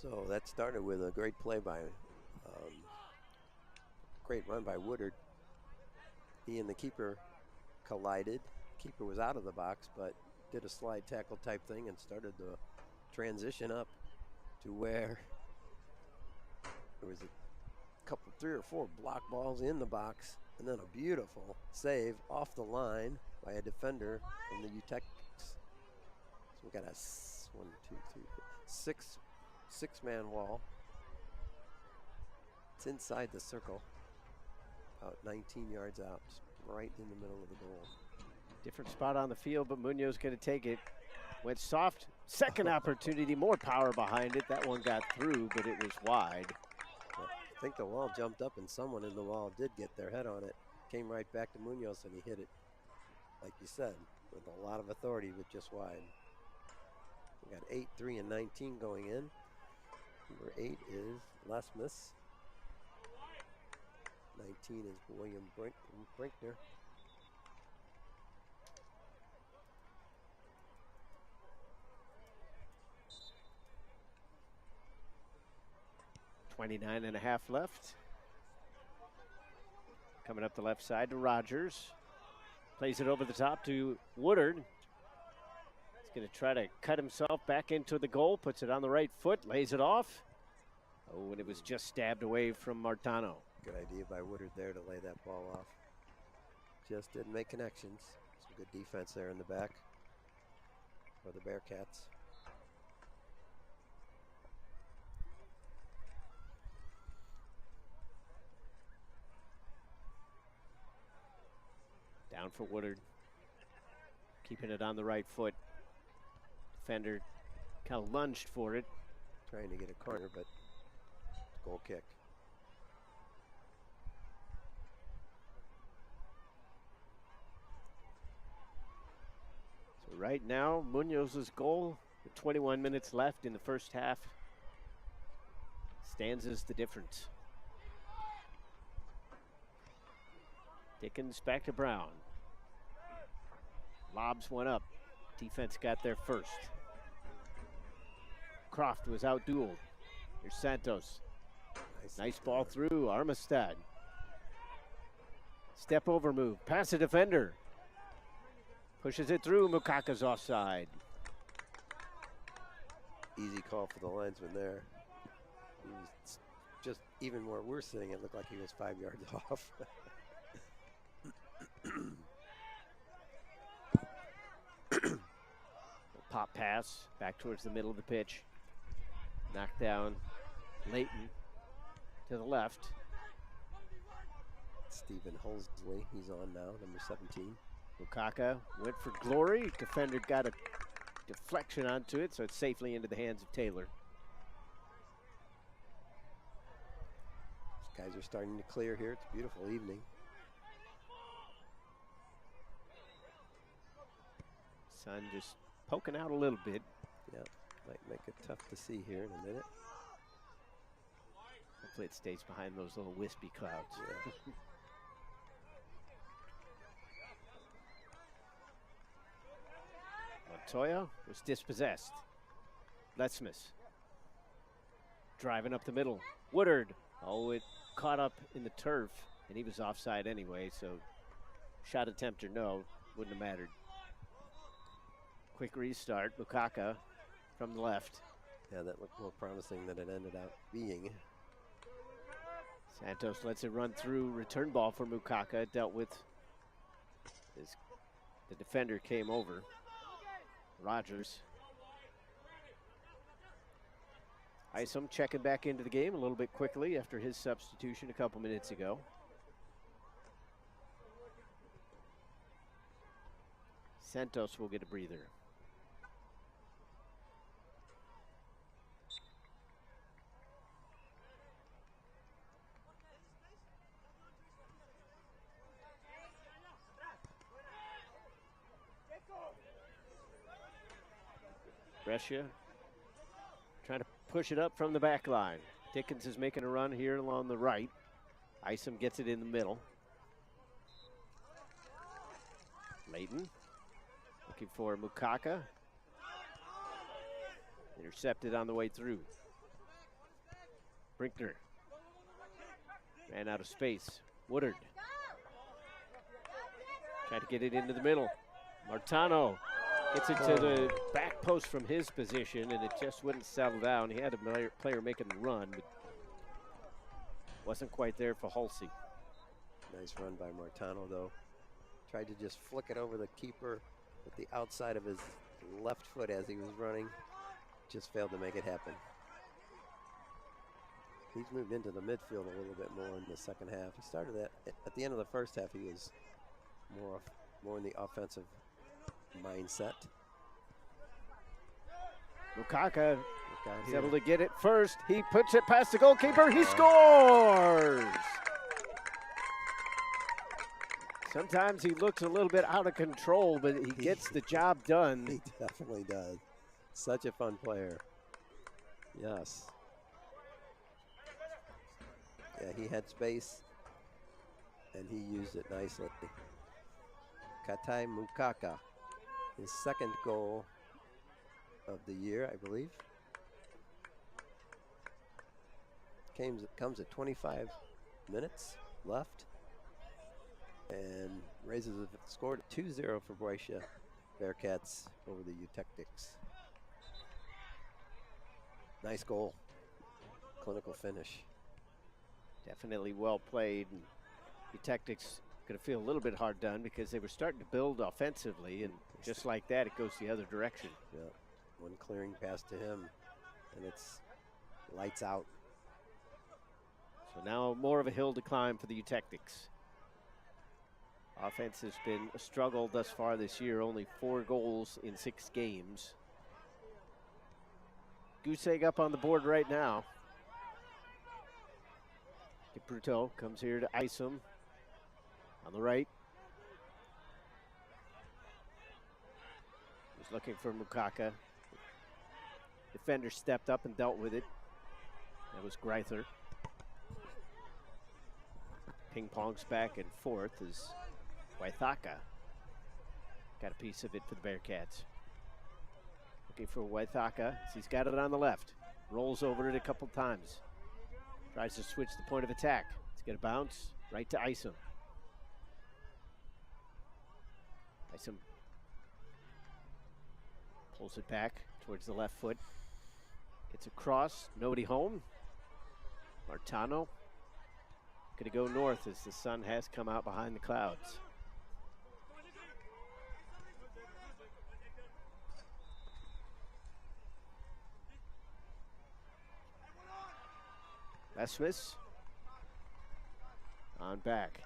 So that started with a great play by, great run by Woodard. He and the keeper collided. Keeper was out of the box, but did a slide tackle type thing and started the transition up to where there was a couple, 3 or 4 block balls in the box, and then a beautiful save off the line by a defender from the Utectics. So we got a 6-man wall. It's inside the circle, about 19 yards out, right in the middle of the goal. Different spot on the field, but Munoz going to take it. Went soft. Second opportunity, more power behind it. That one got through, but it was wide. I think the wall jumped up, and someone in the wall did get their head on it. Came right back to Munoz, and he hit it, like you said, with a lot of authority, but just wide. We got 8, 3, and 19 going in. Number 8 is Lesmus. 19 is William Brinkner. .29.5 left. Coming up the left side to Rogers. Plays it over the top to Woodard. He's going to try to cut himself back into the goal. Puts it on the right foot. Lays it off. Oh, and it was just stabbed away from Martano. Good idea by Woodard there to lay that ball off. Just didn't make connections. Some good defense there in the back for the Bearcats. Down for Woodard. Keeping it on the right foot. Defender kind of lunged for it. Trying to get a corner, but goal kick. So right now, Munoz's goal, with 21 minutes left in the first half, stands as the difference. Dickens back to Brown. Lobs one up. Defense got there first. Croft was outdueled. Here's Santos. Nice ball through. Armistead. Step over move. Pass the defender. Pushes it through. Mukaka's offside. Easy call for the linesman there. He was just, even where we're sitting, it looked like he was 5 yards off. Pop pass back towards the middle of the pitch. Knocked down Leighton to the left. Stephen Holsley, he's on now, number 17. Bukaka went for glory. Defender got a deflection onto it, so it's safely into the hands of Taylor. These guys are starting to clear here. It's a beautiful evening. Sun just poking out a little bit. Yeah, might make it tough to see here in a minute. Hopefully it stays behind those little wispy clouds. Yeah. Montoya was dispossessed. Letsmith driving up the middle. Woodard, oh, it caught up in the turf, and he was offside anyway, so shot attempt or no, wouldn't have mattered. Quick restart, Mukaka from the left. Yeah, that looked more promising than it ended up being. Santos lets it run through, return ball for Mukaka, dealt with as the defender came over. Rogers. Isom checking back into the game a little bit quickly after his substitution a couple minutes ago. Santos will get a breather. Brescia trying to push it up from the back line. Dickens is making a run here along the right. Isom gets it in the middle. Layton looking for Mukaka. Intercepted on the way through. Brinkner ran out of space. Woodard tried to get it into the middle. Martano gets it to the back post from his position, and it just wouldn't settle down. He had a player making the run, but wasn't quite there for Halsey. Nice run by Martano, though. Tried to just flick it over the keeper with the outside of his left foot as he was running. Just failed to make it happen. He's moved into the midfield a little bit more in the second half. He started that at the end of the first half. He was more in the offensive mindset. Mukaka is able to get it first. He puts it past the goalkeeper. He scores! Sometimes he looks a little bit out of control, but he gets the job done. He definitely does. Such a fun player. Yes. Yeah, he had space, and he used it nicely. Katai Mukaka, his second goal of the year, I believe. Comes at 25 minutes left and raises the score to 2-0 for Brescia Bearcats over the Eutectics. Nice goal. Clinical finish. Definitely well played. And Eutectics going to feel a little bit hard done because they were starting to build offensively, and just like that, it goes the other direction. Yeah, one clearing pass to him, and it's lights out. So now more of a hill to climb for the Eutectics. Offense has been a struggle thus far this year, only 4 goals in 6 games. Goose egg up on the board right now. Bruto comes here to Isom on the right. He's looking for Mukaka. Defender stepped up and dealt with it. That was Greither. Ping pongs back and forth as Waithaka got a piece of it for the Bearcats. Looking for Waithaka. He's got it on the left. Rolls over it a couple times. Tries to switch the point of attack. He's going to bounce right to Isom. Isom pulls it back towards the left foot. Gets across. Nobody home. Martano going to go north as the sun has come out behind the clouds. Smith on back.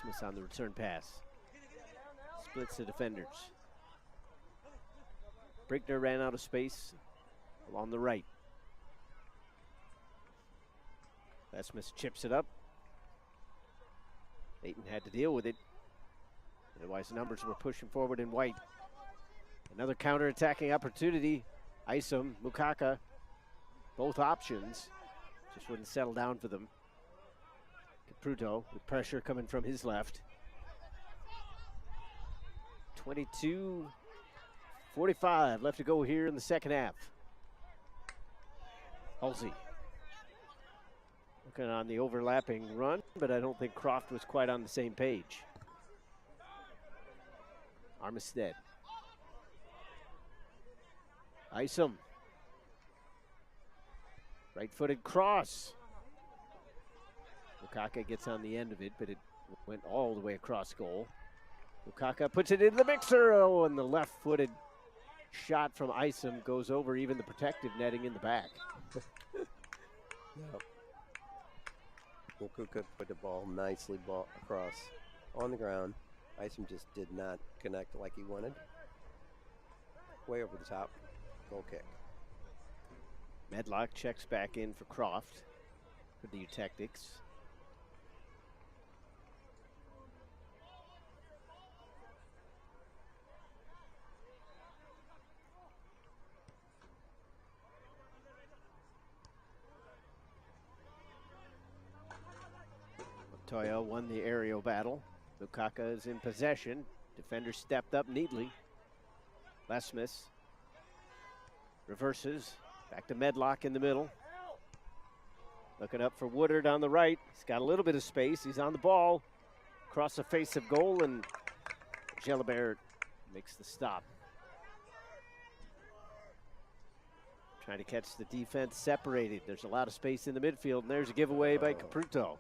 Smith on the return pass. Splits the defenders. Brinkner ran out of space along the right. Smith chips it up. Layton had to deal with it. Otherwise, the numbers were pushing forward in white. Another counter-attacking opportunity. Isom, Mukaka, both options. Just wouldn't settle down for them. Capruto with pressure coming from his left. 22:45 left to go here in the second half. Halsey looking on the overlapping run, but I don't think Croft was quite on the same page. Armistead. Isom. Right-footed cross. Mukaka gets on the end of it, but it went all the way across goal. Mukaka puts it in the mixer. Oh, and the left-footed shot from Isom goes over even the protective netting in the back. Yep. Mukaka put the ball nicely across on the ground. Isom just did not connect like he wanted. Way over the top. Goal kick. Medlock checks back in for Croft for the Eutectics. Montoya won the aerial battle. Mukaka is in possession. Defender stepped up neatly. Lesmith reverses. Back to Medlock in the middle. Looking up for Woodard on the right. He's got a little bit of space. He's on the ball. Across the face of goal, and Gelabert makes the stop. Trying to catch the defense separated. There's a lot of space in the midfield, and there's a giveaway by Capruto.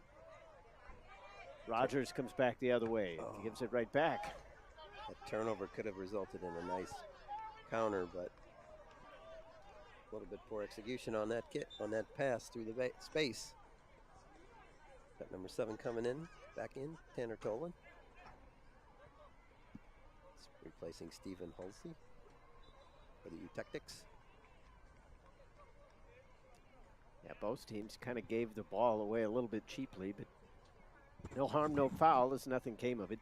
Rogers comes back the other way. He gives it right back. That turnover could have resulted in a nice counter, but a little bit poor execution on that pass through the space. Got number 7 coming in, back in, Tanner Tolan. It's replacing Stephen Halsey for the Eutectics. Yeah, both teams kind of gave the ball away a little bit cheaply, but no harm, no foul, as nothing came of it.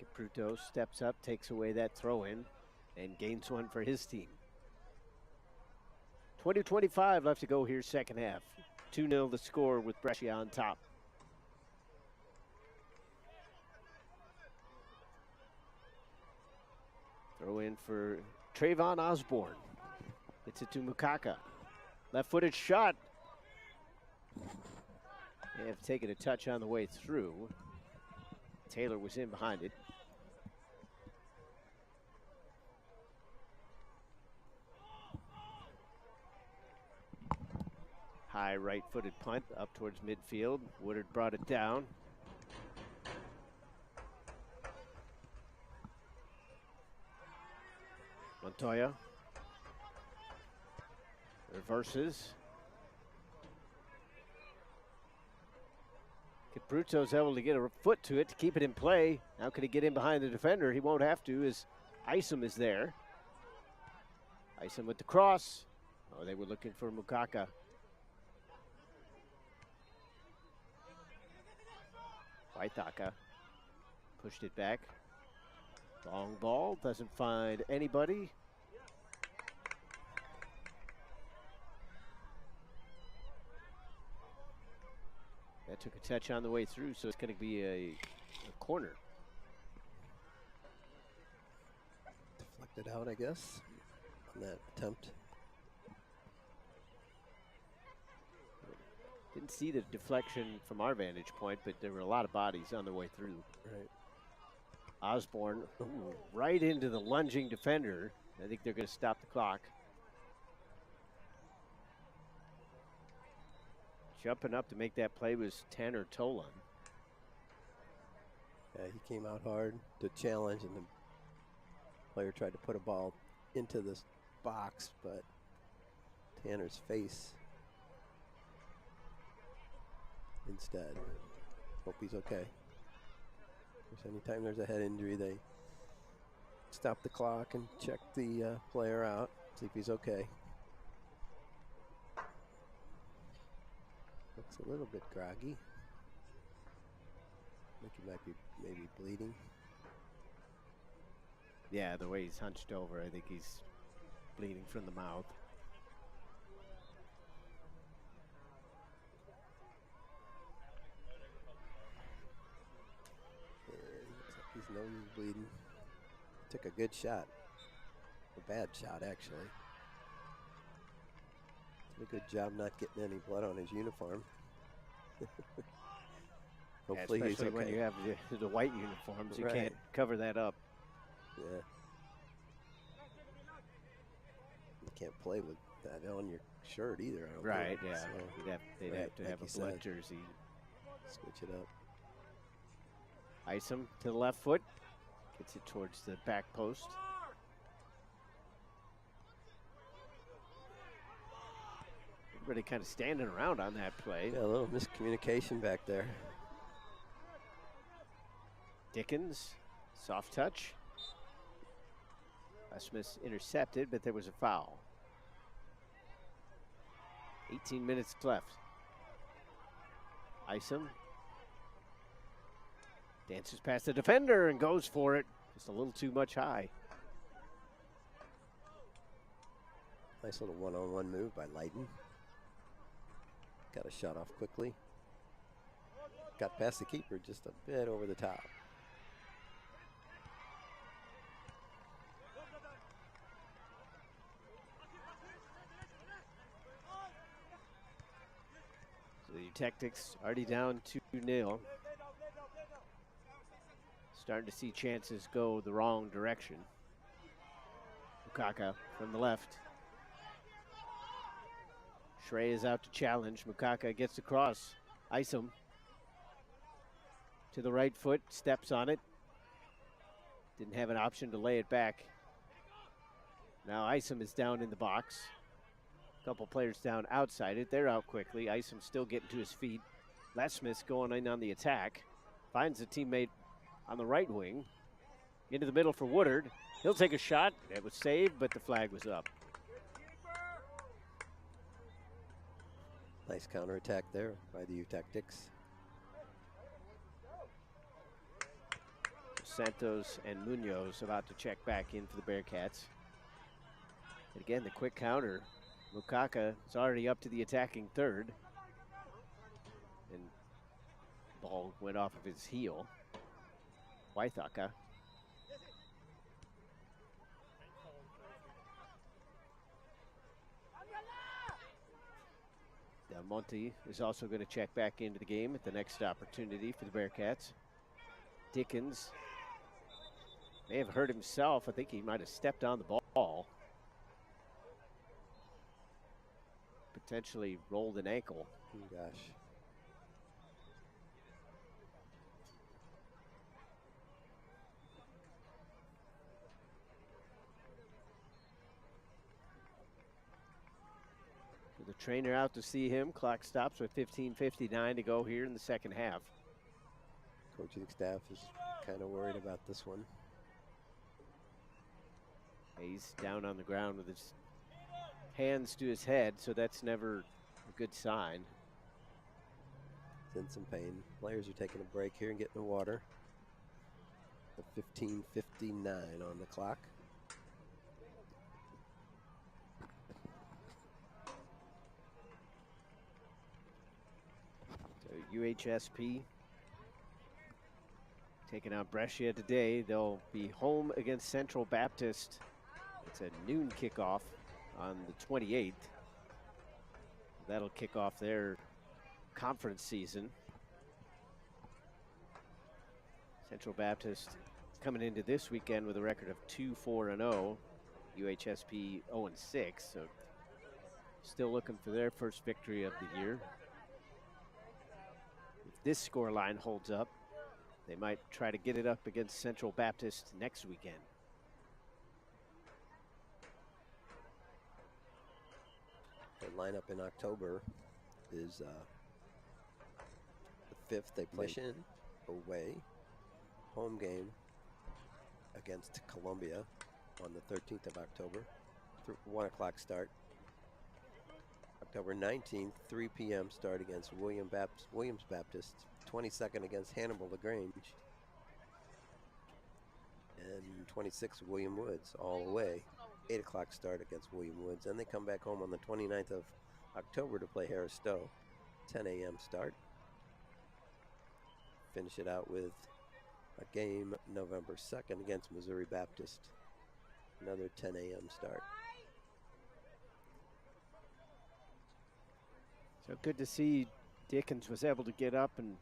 Capruto steps up, takes away that throw-in, and gains one for his team. 20:25 left to go here, second half. 2-0 the score with Brescia on top. Throw in for Trayvon Osborne. Gets it to Mukaka. Left-footed shot. They have taken a touch on the way through. Taylor was in behind it. High right-footed punt up towards midfield. Woodard brought it down. Montoya reverses. Capruto's able to get a foot to it to keep it in play. Now can he get in behind the defender? He won't have to, as Isom is there. Isom with the cross. Oh, they were looking for Mukaka. Waithaka pushed it back. Long ball, doesn't find anybody. That took a touch on the way through, so it's going to be a corner. Deflected out, I guess, on that attempt. Didn't see the deflection from our vantage point, but there were a lot of bodies on their way through. Right. Osborne right into the lunging defender. I think they're going to stop the clock. Jumping up to make that play was Tanner Tolan. Yeah, he came out hard to challenge, and the player tried to put a ball into this box, but Tanner's face instead. Hope he's okay. Anytime there's a head injury, they stop the clock and check the player out, see if he's okay. Looks a little bit groggy. I think he might be maybe bleeding. Yeah, the way he's hunched over, I think he's bleeding from the mouth. His nose is bleeding. Took a good shot. A bad shot, actually. Did a good job not getting any blood on his uniform. Hopefully yeah, especially he's okay. when you have the white uniforms, you can't cover that up. Yeah. You can't play with that on your shirt either, I don't think. Yeah. So, they'd have to have a blood jersey. Switch it up. Isom to the left foot. Gets it towards the back post. Everybody kind of standing around on that play. Yeah, a little miscommunication back there. Dickens, soft touch. Smith intercepted, but there was a foul. 18 minutes left. Isom dances past the defender and goes for it. Just a little too much high. Nice little one-on-one move by Leighton. Got a shot off quickly. Got past the keeper just a bit over the top. So the Tactics already down 2-0. Starting to see chances go the wrong direction. Mukaka from the left. Schrey is out to challenge. Mukaka gets across. Isom to the right foot, steps on it. Didn't have an option to lay it back. Now Isom is down in the box. A couple players down outside it. They're out quickly. Isom still getting to his feet. Lesmith's going in on the attack. Finds a teammate on the right wing. Into the middle for Woodard. He'll take a shot. It was saved, but the flag was up. Nice counterattack there by the U-Tactics. Santos and Munoz about to check back in for the Bearcats. And again, the quick counter. Mukaka is already up to the attacking third. And the ball went off of his heel. Waithaka. Del Monte is also going to check back into the game at the next opportunity for the Bearcats. Dickens may have hurt himself. I think he might have stepped on the ball. Potentially rolled an ankle. Oh, gosh. The trainer out to see him. Clock stops with 15:59 to go here in the second half. Coaching staff is kind of worried about this one. He's down on the ground with his hands to his head, so that's never a good sign. He's in some pain. Players are taking a break here and getting the water. The 15:59 on the clock. So UHSP taking on Brescia today. They'll be home against Central Baptist. It's a noon kickoff on the 28th. That'll kick off their conference season. Central Baptist coming into this weekend with a record of 2-4-0. UHSP 0-6, so still looking for their first victory of the year. If this score line holds up, they might try to get it up against Central Baptist next weekend. The lineup in October is the 5th. They play away. Home game against Columbia on the 13th of October. 1 o'clock start. October 19th, 3 p.m. start against Williams Baptist 22nd against Hannibal LaGrange. And 26 William Woods all the way. 8 o'clock start against William Woods. And they come back home on the 29th of October to play Harris Stowe. 10 a.m. start. Finish it out with a game November 2nd against Missouri Baptist. Another 10 a.m. start. So good to see Dickens was able to get up and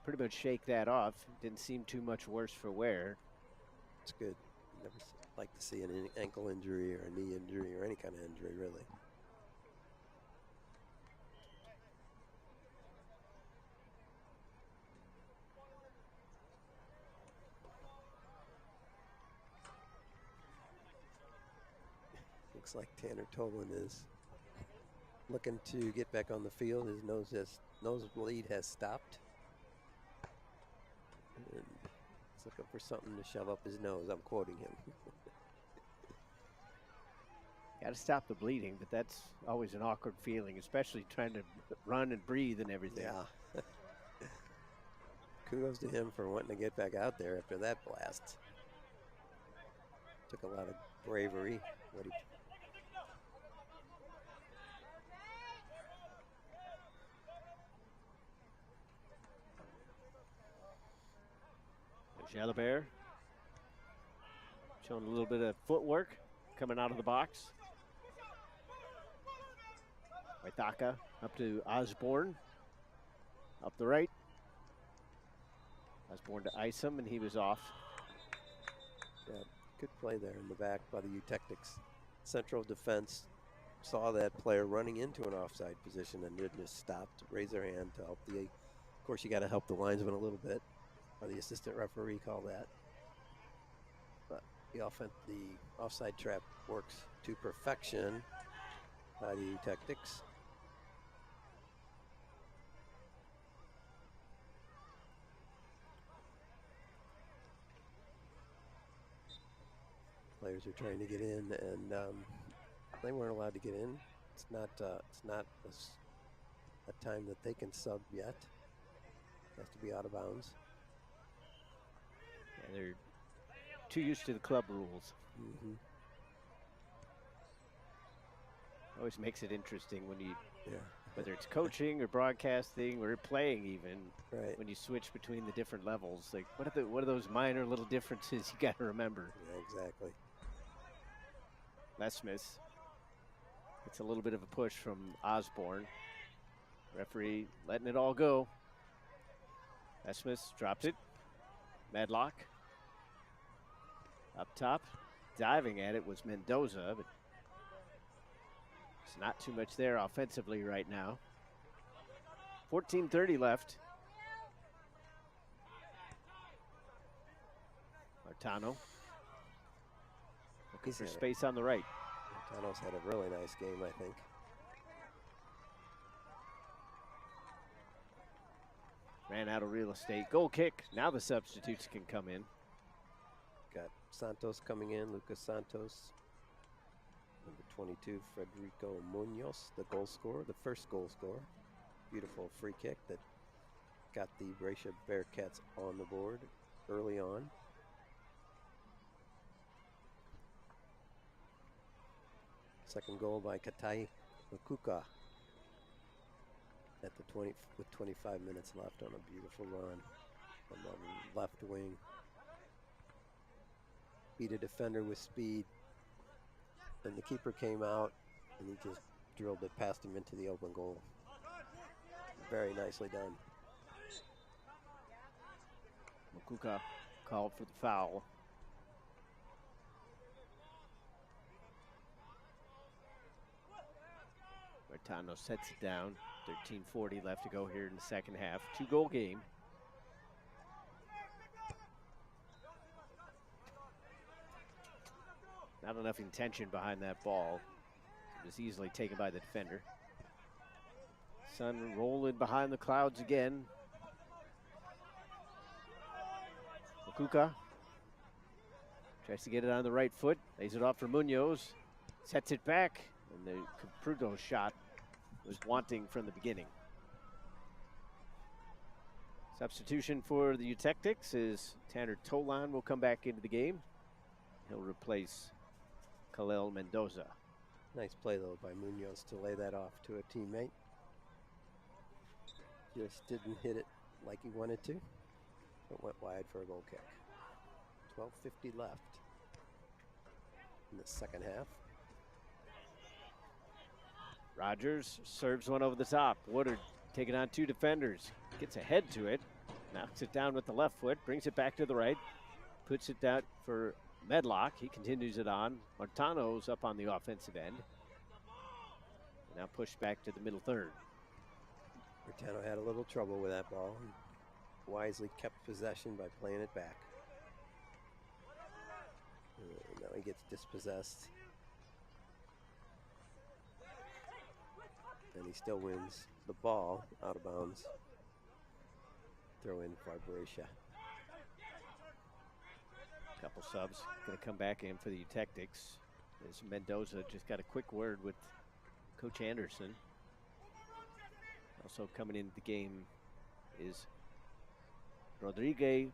pretty much shake that off. Didn't seem too much worse for wear. It's good. Never like to see an ankle injury or a knee injury or any kind of injury, really. Looks like Tanner Tolan is looking to get back on the field. His nosebleed has stopped. And he's looking for something to shove up his nose. I'm quoting him. Got to stop the bleeding, but that's always an awkward feeling, especially trying to run and breathe and everything. Yeah. Kudos to him for wanting to get back out there after that blast. Took a lot of bravery. Jalabert showing a little bit of footwork coming out of the box. Waithaka up to Osborne. Up the right. Osborne to Isom, and he was off. Yeah, good play there in the back by the Eutectics. Central defense saw that player running into an offside position and did just stop to raise their hand to help the. Of course, you got to help the linesman a little bit, or the assistant referee call that. But the offside trap works to perfection by the Eutectics. Players are trying to get in, and they weren't allowed to get in. It's not a time that they can sub yet. It has to be out of bounds. Yeah, they're too used to the club rules. Mm-hmm. Always makes it interesting when you, yeah, whether it's coaching or broadcasting or playing even, right, when you switch between the different levels. Like, what are those minor little differences you got to remember? Yeah, exactly. Lesmith. It's a little bit of a push from Osborne. Referee letting it all go. Lesmith drops it. Medlock. Up top. Diving at it was Mendoza, but it's not too much there offensively right now. 14:30 left. Martano. Looking for space on the right. Martano's had a really nice game, I think. Ran out of real estate. Goal kick. Now the substitutes can come in. Got Santos coming in. Lucas Santos. Number 22, Federico Munoz, the goal scorer, the first goal scorer. Beautiful free kick that got the Brescia Bearcats on the board early on. Second goal by Katai Makuka at the 20 with 25 minutes left on a beautiful run from the left wing. Beat a defender with speed, and the keeper came out and he just drilled it past him into the open goal. Very nicely done. Makuka called for the foul. Martano sets it down. 13:40 left to go here in the second half. 2-goal game. Not enough intention behind that ball. It was easily taken by the defender. Sun rolling behind the clouds again. Makuka tries to get it on the right foot. Lays it off for Munoz. Sets it back. And the Caputo shot was wanting from the beginning. Substitution for the Eutectics is Tanner Tolan will come back into the game. He'll replace Khalil Mendoza. Nice play, though, by Munoz to lay that off to a teammate. Just didn't hit it like he wanted to, but went wide for a goal kick. 12:50 left in the second half. Rogers serves one over the top. Woodard taking on two defenders. Gets ahead to it. Knocks it down with the left foot. Brings it back to the right. Puts it down for Medlock. He continues it on. Martano's up on the offensive end. Now pushed back to the middle third. Martano had a little trouble with that ball. He wisely kept possession by playing it back. And now he gets dispossessed. And he still wins the ball out of bounds. Throw in for Brescia. Couple subs going to come back in for the Eutectics. As Mendoza just got a quick word with Coach Anderson. Also coming into the game is Rodrigue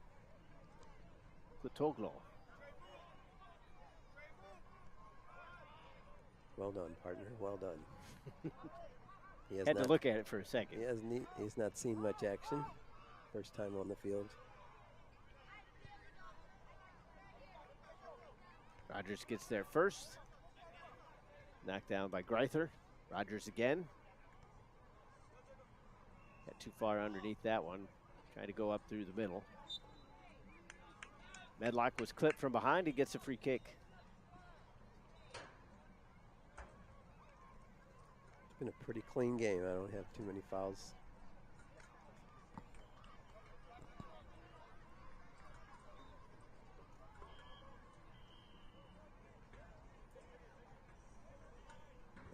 Putoglo. Well done, partner. Well done. He Had to look at it for a second. He's not seen much action. First time on the field. Rogers gets there first. Knocked down by Greither. Rogers again. Got too far underneath that one. Trying to go up through the middle. Medlock was clipped from behind. He gets a free kick. It's been a pretty clean game. I don't have too many fouls.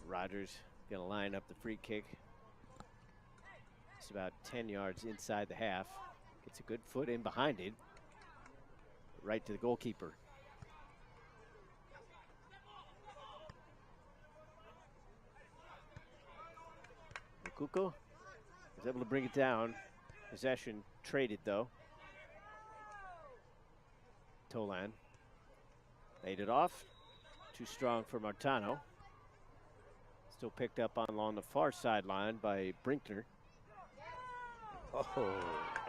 Rogers gonna line up the free kick. It's about 10 yards inside the half. Gets a good foot in behind it. Right to the goalkeeper. Kuko is able to bring it down. Possession traded though. Tolan laid it off. Too strong for Martano. Still picked up on along the far sideline by Brinkner. Oh,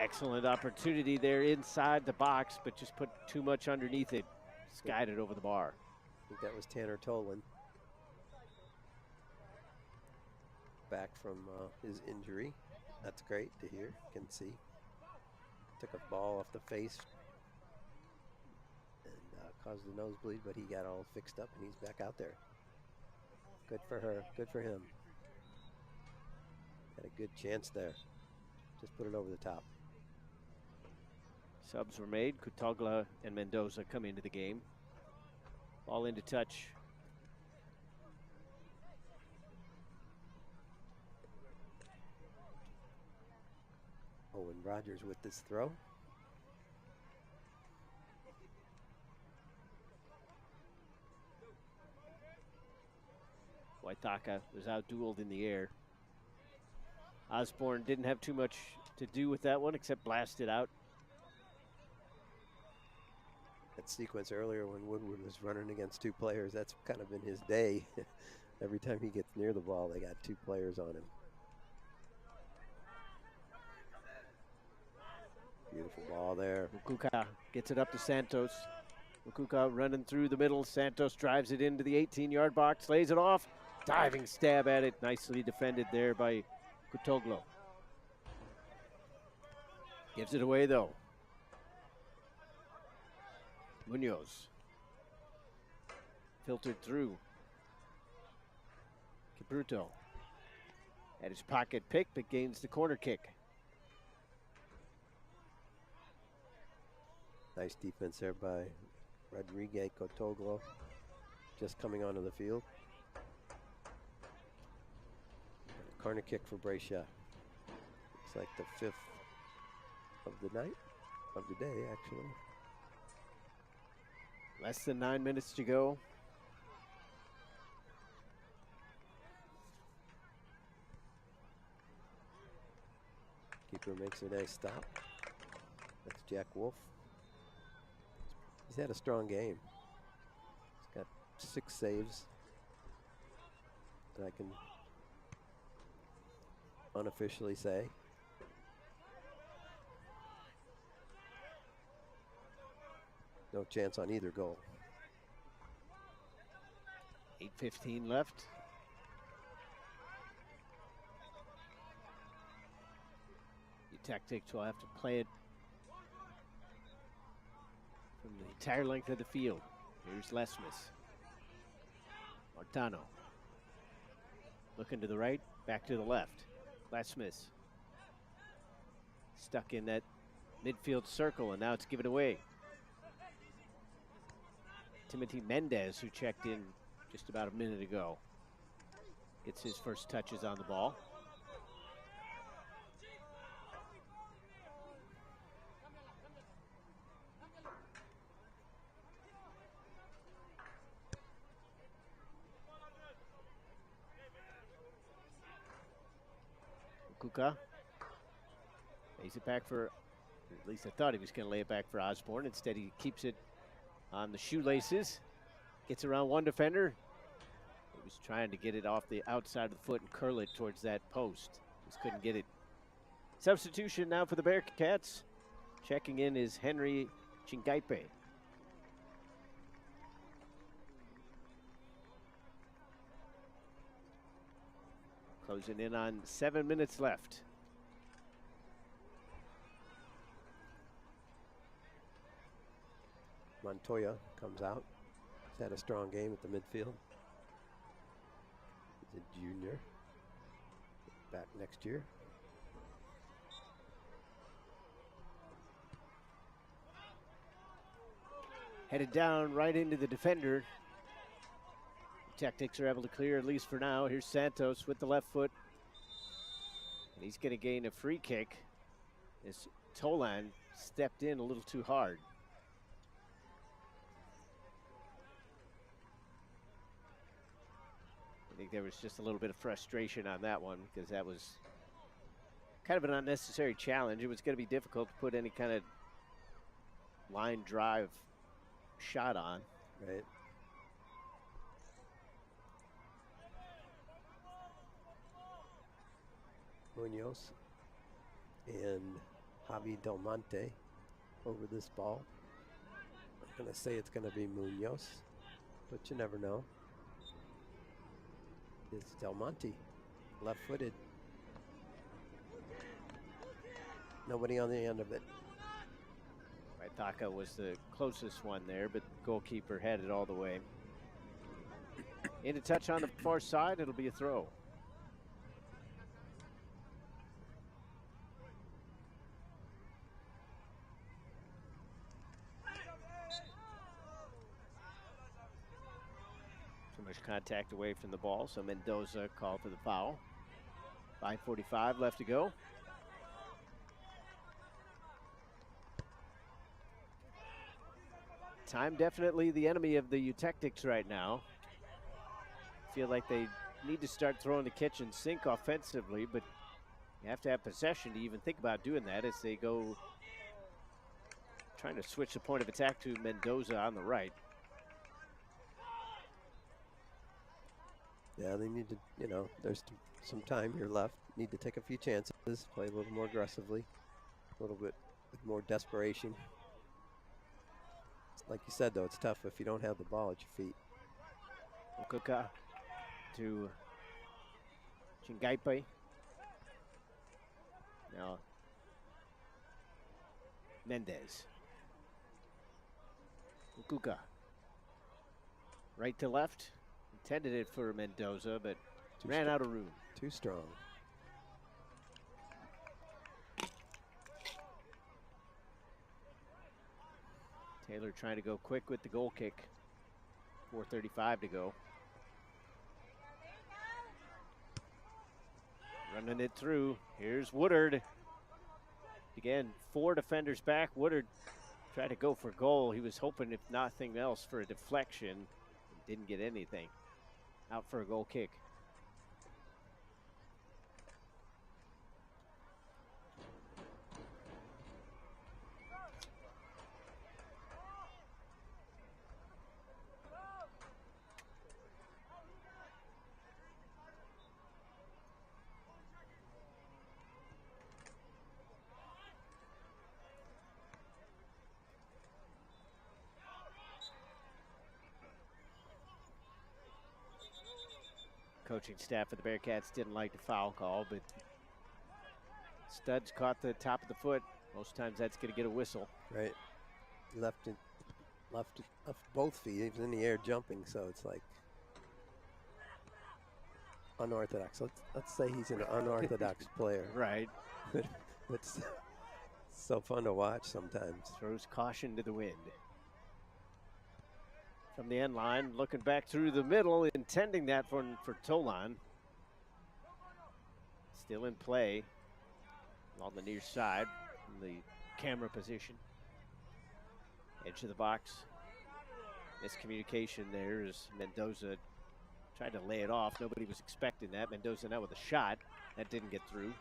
excellent opportunity there inside the box, but just put too much underneath it. Skied it over the bar. I think that was Tanner Tolan. Back from his injury. That's great to hear. Can see. Took a ball off the face and caused a nosebleed, but he got all fixed up and he's back out there. Good for her. Good for him. Had a good chance there. Just put it over the top. Subs were made. Kutogla and Mendoza come into the game. Ball into touch. Owen Rogers with this throw. Waitaka was out-dueled in the air. Osborne didn't have too much to do with that one except blast it out. That sequence earlier when Woodward was running against two players, that's kind of been his day. Every time he gets near the ball, they got two players on him. Beautiful ball there. Mukuka gets it up to Santos. Mukuka running through the middle. Santos drives it into the 18-yard box, lays it off. Diving stab at it. Nicely defended there by Kutoglo. Gives it away though. Munoz. Filtered through. Cabruto. At his pocket pick, but gains the corner kick. Nice defense there by Rodrigue Cotoglo. Just coming onto the field. Corner kick for Brescia. Looks like the 5th of the night, of the day actually. Less than 9 minutes to go. Keeper makes a nice stop. That's Jack Wolf. He's had a strong game. He's got 6 saves that I can unofficially say. No chance on either goal. 8:15 left. Tactics will have to play it from the entire length of the field. Here's Lesmus. Martano. Looking to the right, back to the left. Lesmus. Stuck in that midfield circle, and now it's given away. Timothy Mendez, who checked in just about a minute ago, gets his first touches on the ball. Kuka lays it back for, at least I thought he was going to lay it back for Osborne. Instead, he keeps it on the shoelaces. Gets around one defender. He was trying to get it off the outside of the foot and curl it towards that post. Just couldn't get it. Substitution now for the Bearcats. Checking in is Henry Chingaipe. Closing in on 7 minutes left. Montoya comes out. He's had a strong game at the midfield. He's a junior. Back next year. Headed down right into the defender. Tactics are able to clear, at least for now. Here's Santos with the left foot. And he's going to gain a free kick as Tolan stepped in a little too hard. I think there was just a little bit of frustration on that one because that was kind of an unnecessary challenge. It was going to be difficult to put any kind of line drive shot on. Right. Munoz and Javi Del Monte over this ball. I'm going to say it's going to be Munoz, but you never know. It's Del Monte, left-footed. Nobody on the end of it. Taka was the closest one there, but goalkeeper had it all the way. In a touch on the far side, it'll be a throw. Too much contact away from the ball, so Mendoza called for the foul. 5:45 left to go. Time definitely the enemy of the Eutectics right now. Feel like they need to start throwing the kitchen sink offensively, but you have to have possession to even think about doing that as they go trying to switch the point of attack to Mendoza on the right. Yeah, they need to, you know, there's some time here left. Need to take a few chances, play a little more aggressively, a little bit with more desperation. Like you said, though, it's tough if you don't have the ball at your feet. Okuka to Chingaipe. Now, Mendez. Okuka. Right to left. Intended it for Mendoza, but ran out of room. Too strong. Taylor trying to go quick with the goal kick. 4:35 to go. Running it through. Here's Woodard. Again, 4 defenders back. Woodard tried to go for goal. He was hoping, if nothing else, for a deflection. Didn't get anything. Out for a goal kick. Coaching staff of the Bearcats didn't like the foul call, but Studs caught the top of the foot. Most times that's going to get a whistle. Right. Left both feet. He was in the air jumping, so it's like unorthodox. Let's say he's an unorthodox player. Right. It's so fun to watch sometimes. Throws caution to the wind. From the end line, looking back through the middle, intending that for Tolan. Still in play on the near side from the camera position. Edge of the box. Miscommunication there as Mendoza tried to lay it off. Nobody was expecting that. Mendoza now with a shot. That didn't get through.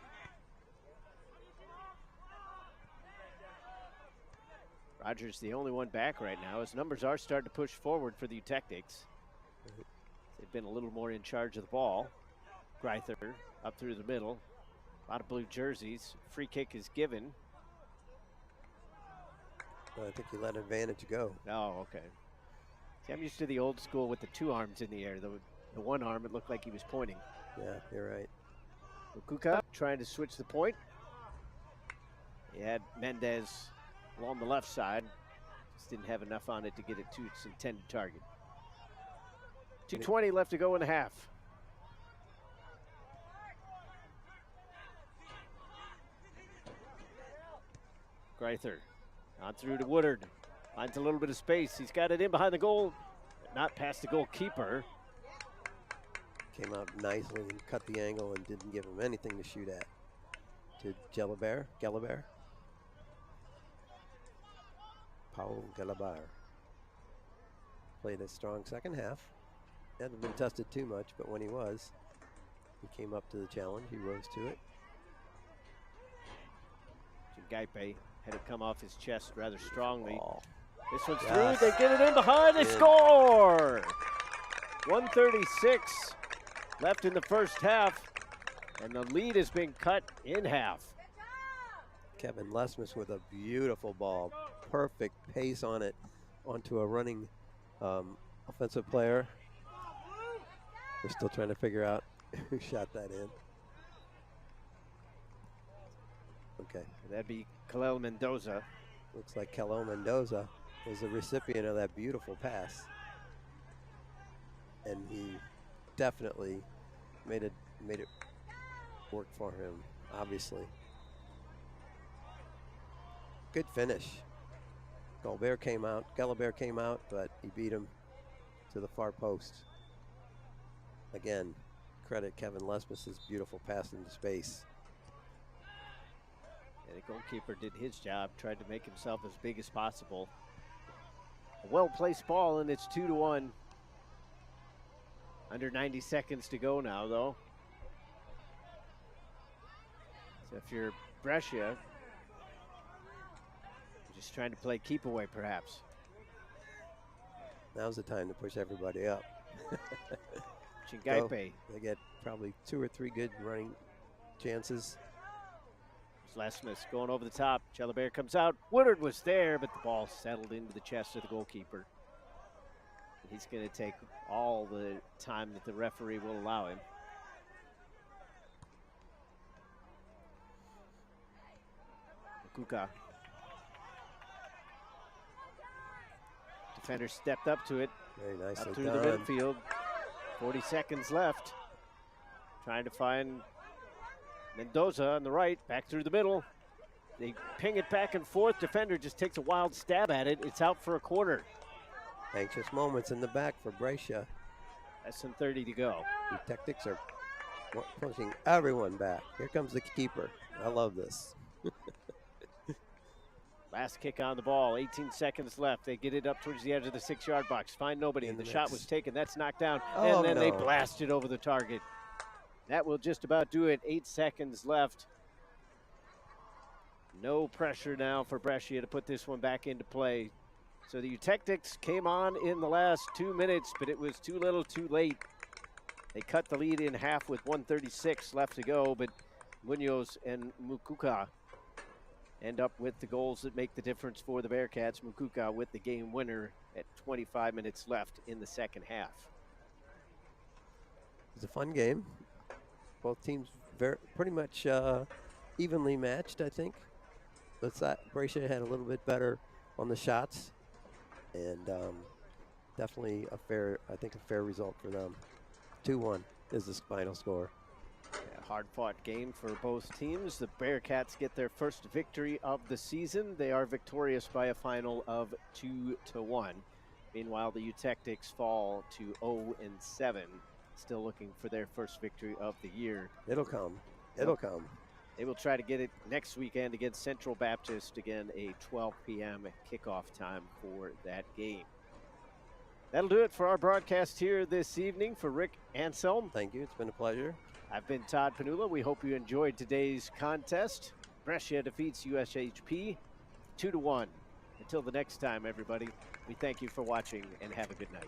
Rogers the only one back right now. His numbers are starting to push forward for the Eutectics. They've been a little more in charge of the ball. Greither up through the middle. A lot of blue jerseys. Free kick is given. Well, I think he let advantage go. Oh, okay. See, I'm used to the old school with the two arms in the air. The one arm, it looked like he was pointing. Yeah, you're right. Mukuka trying to switch the point. He had Mendez along the left side. Just didn't have enough on it to get it to its intended target. 2:20 left to go in the half. Greither on through to Woodard. Finds a little bit of space. He's got it in behind the goal, but not past the goalkeeper. Came out nicely and cut the angle and didn't give him anything to shoot at. To Gelabert. Paul Gelabert. Played a strong second half. Hadn't been tested too much, but when he was, he came up to the challenge. He rose to it. Chingape had it come off his chest rather strongly. Oh. This one's through. They get it in behind. They score! 1:36 left in the first half, and the lead has been cut in half. Kevin Lesmus with a beautiful ball. Perfect pace on it onto a running offensive player. We're still trying to figure out who shot that in. Okay. That'd be Kalel Mendoza. Looks like Kalel Mendoza was the recipient of that beautiful pass. And he definitely made it work for him, obviously. Good finish. Gelabert came out, but he beat him to the far post. Again, credit Kevin Lesmus's beautiful pass into space. And the goalkeeper did his job, tried to make himself as big as possible. A well-placed ball, and it's 2-1. Under 90 seconds to go now, though. So if you're Brescia, you're just trying to play keep away, perhaps. Now's the time to push everybody up. Chingape. They get probably 2 or 3 good running chances. Lesmus going over the top. Gelabert comes out. Woodard was there, but the ball settled into the chest of the goalkeeper. He's going to take all the time that the referee will allow him. Kuka. Defender stepped up to it. Very nicely up through done. the midfield. 40 seconds left. Trying to find Mendoza on the right, back through the middle. They ping it back and forth. Defender just takes a wild stab at it. It's out for a quarter. Anxious moments in the back for Brescia. Less than 30 to go. The Tactics are pushing everyone back. Here comes the keeper. I love this. Last kick on the ball, 18 seconds left. They get it up towards the edge of the 6-yard box. Find nobody, and the shot was taken. That's knocked down, and then they blast it over the target. That will just about do it. 8 seconds left. No pressure now for Brescia to put this one back into play. So the Eutectics came on in the last 2 minutes, but it was too little too late. They cut the lead in half with 1:36 left to go, but Munoz and Mukuka end up with the goals that make the difference for the Bearcats. Mukuka with the game winner at 25 minutes left in the second half. It's a fun game. Both teams pretty much evenly matched, I think. Brescia had a little bit better on the shots, and definitely a fair result for them. 2-1 is the final score. Yeah, hard-fought game for both teams. The Bearcats get their first victory of the season. They are victorious by a final of 2-1. Meanwhile, the Eutectics fall to 0-7, still looking for their first victory of the year. It'll come. It'll come. They will try to get it next weekend against Central Baptist. Again, a 12 p.m. kickoff time for that game. That'll do it for our broadcast here this evening. For Rick Anselm, thank you. It's been a pleasure. I've been Todd Panula. We hope you enjoyed today's contest. Brescia defeats USHP 2-1. Until the next time, everybody, we thank you for watching and have a good night.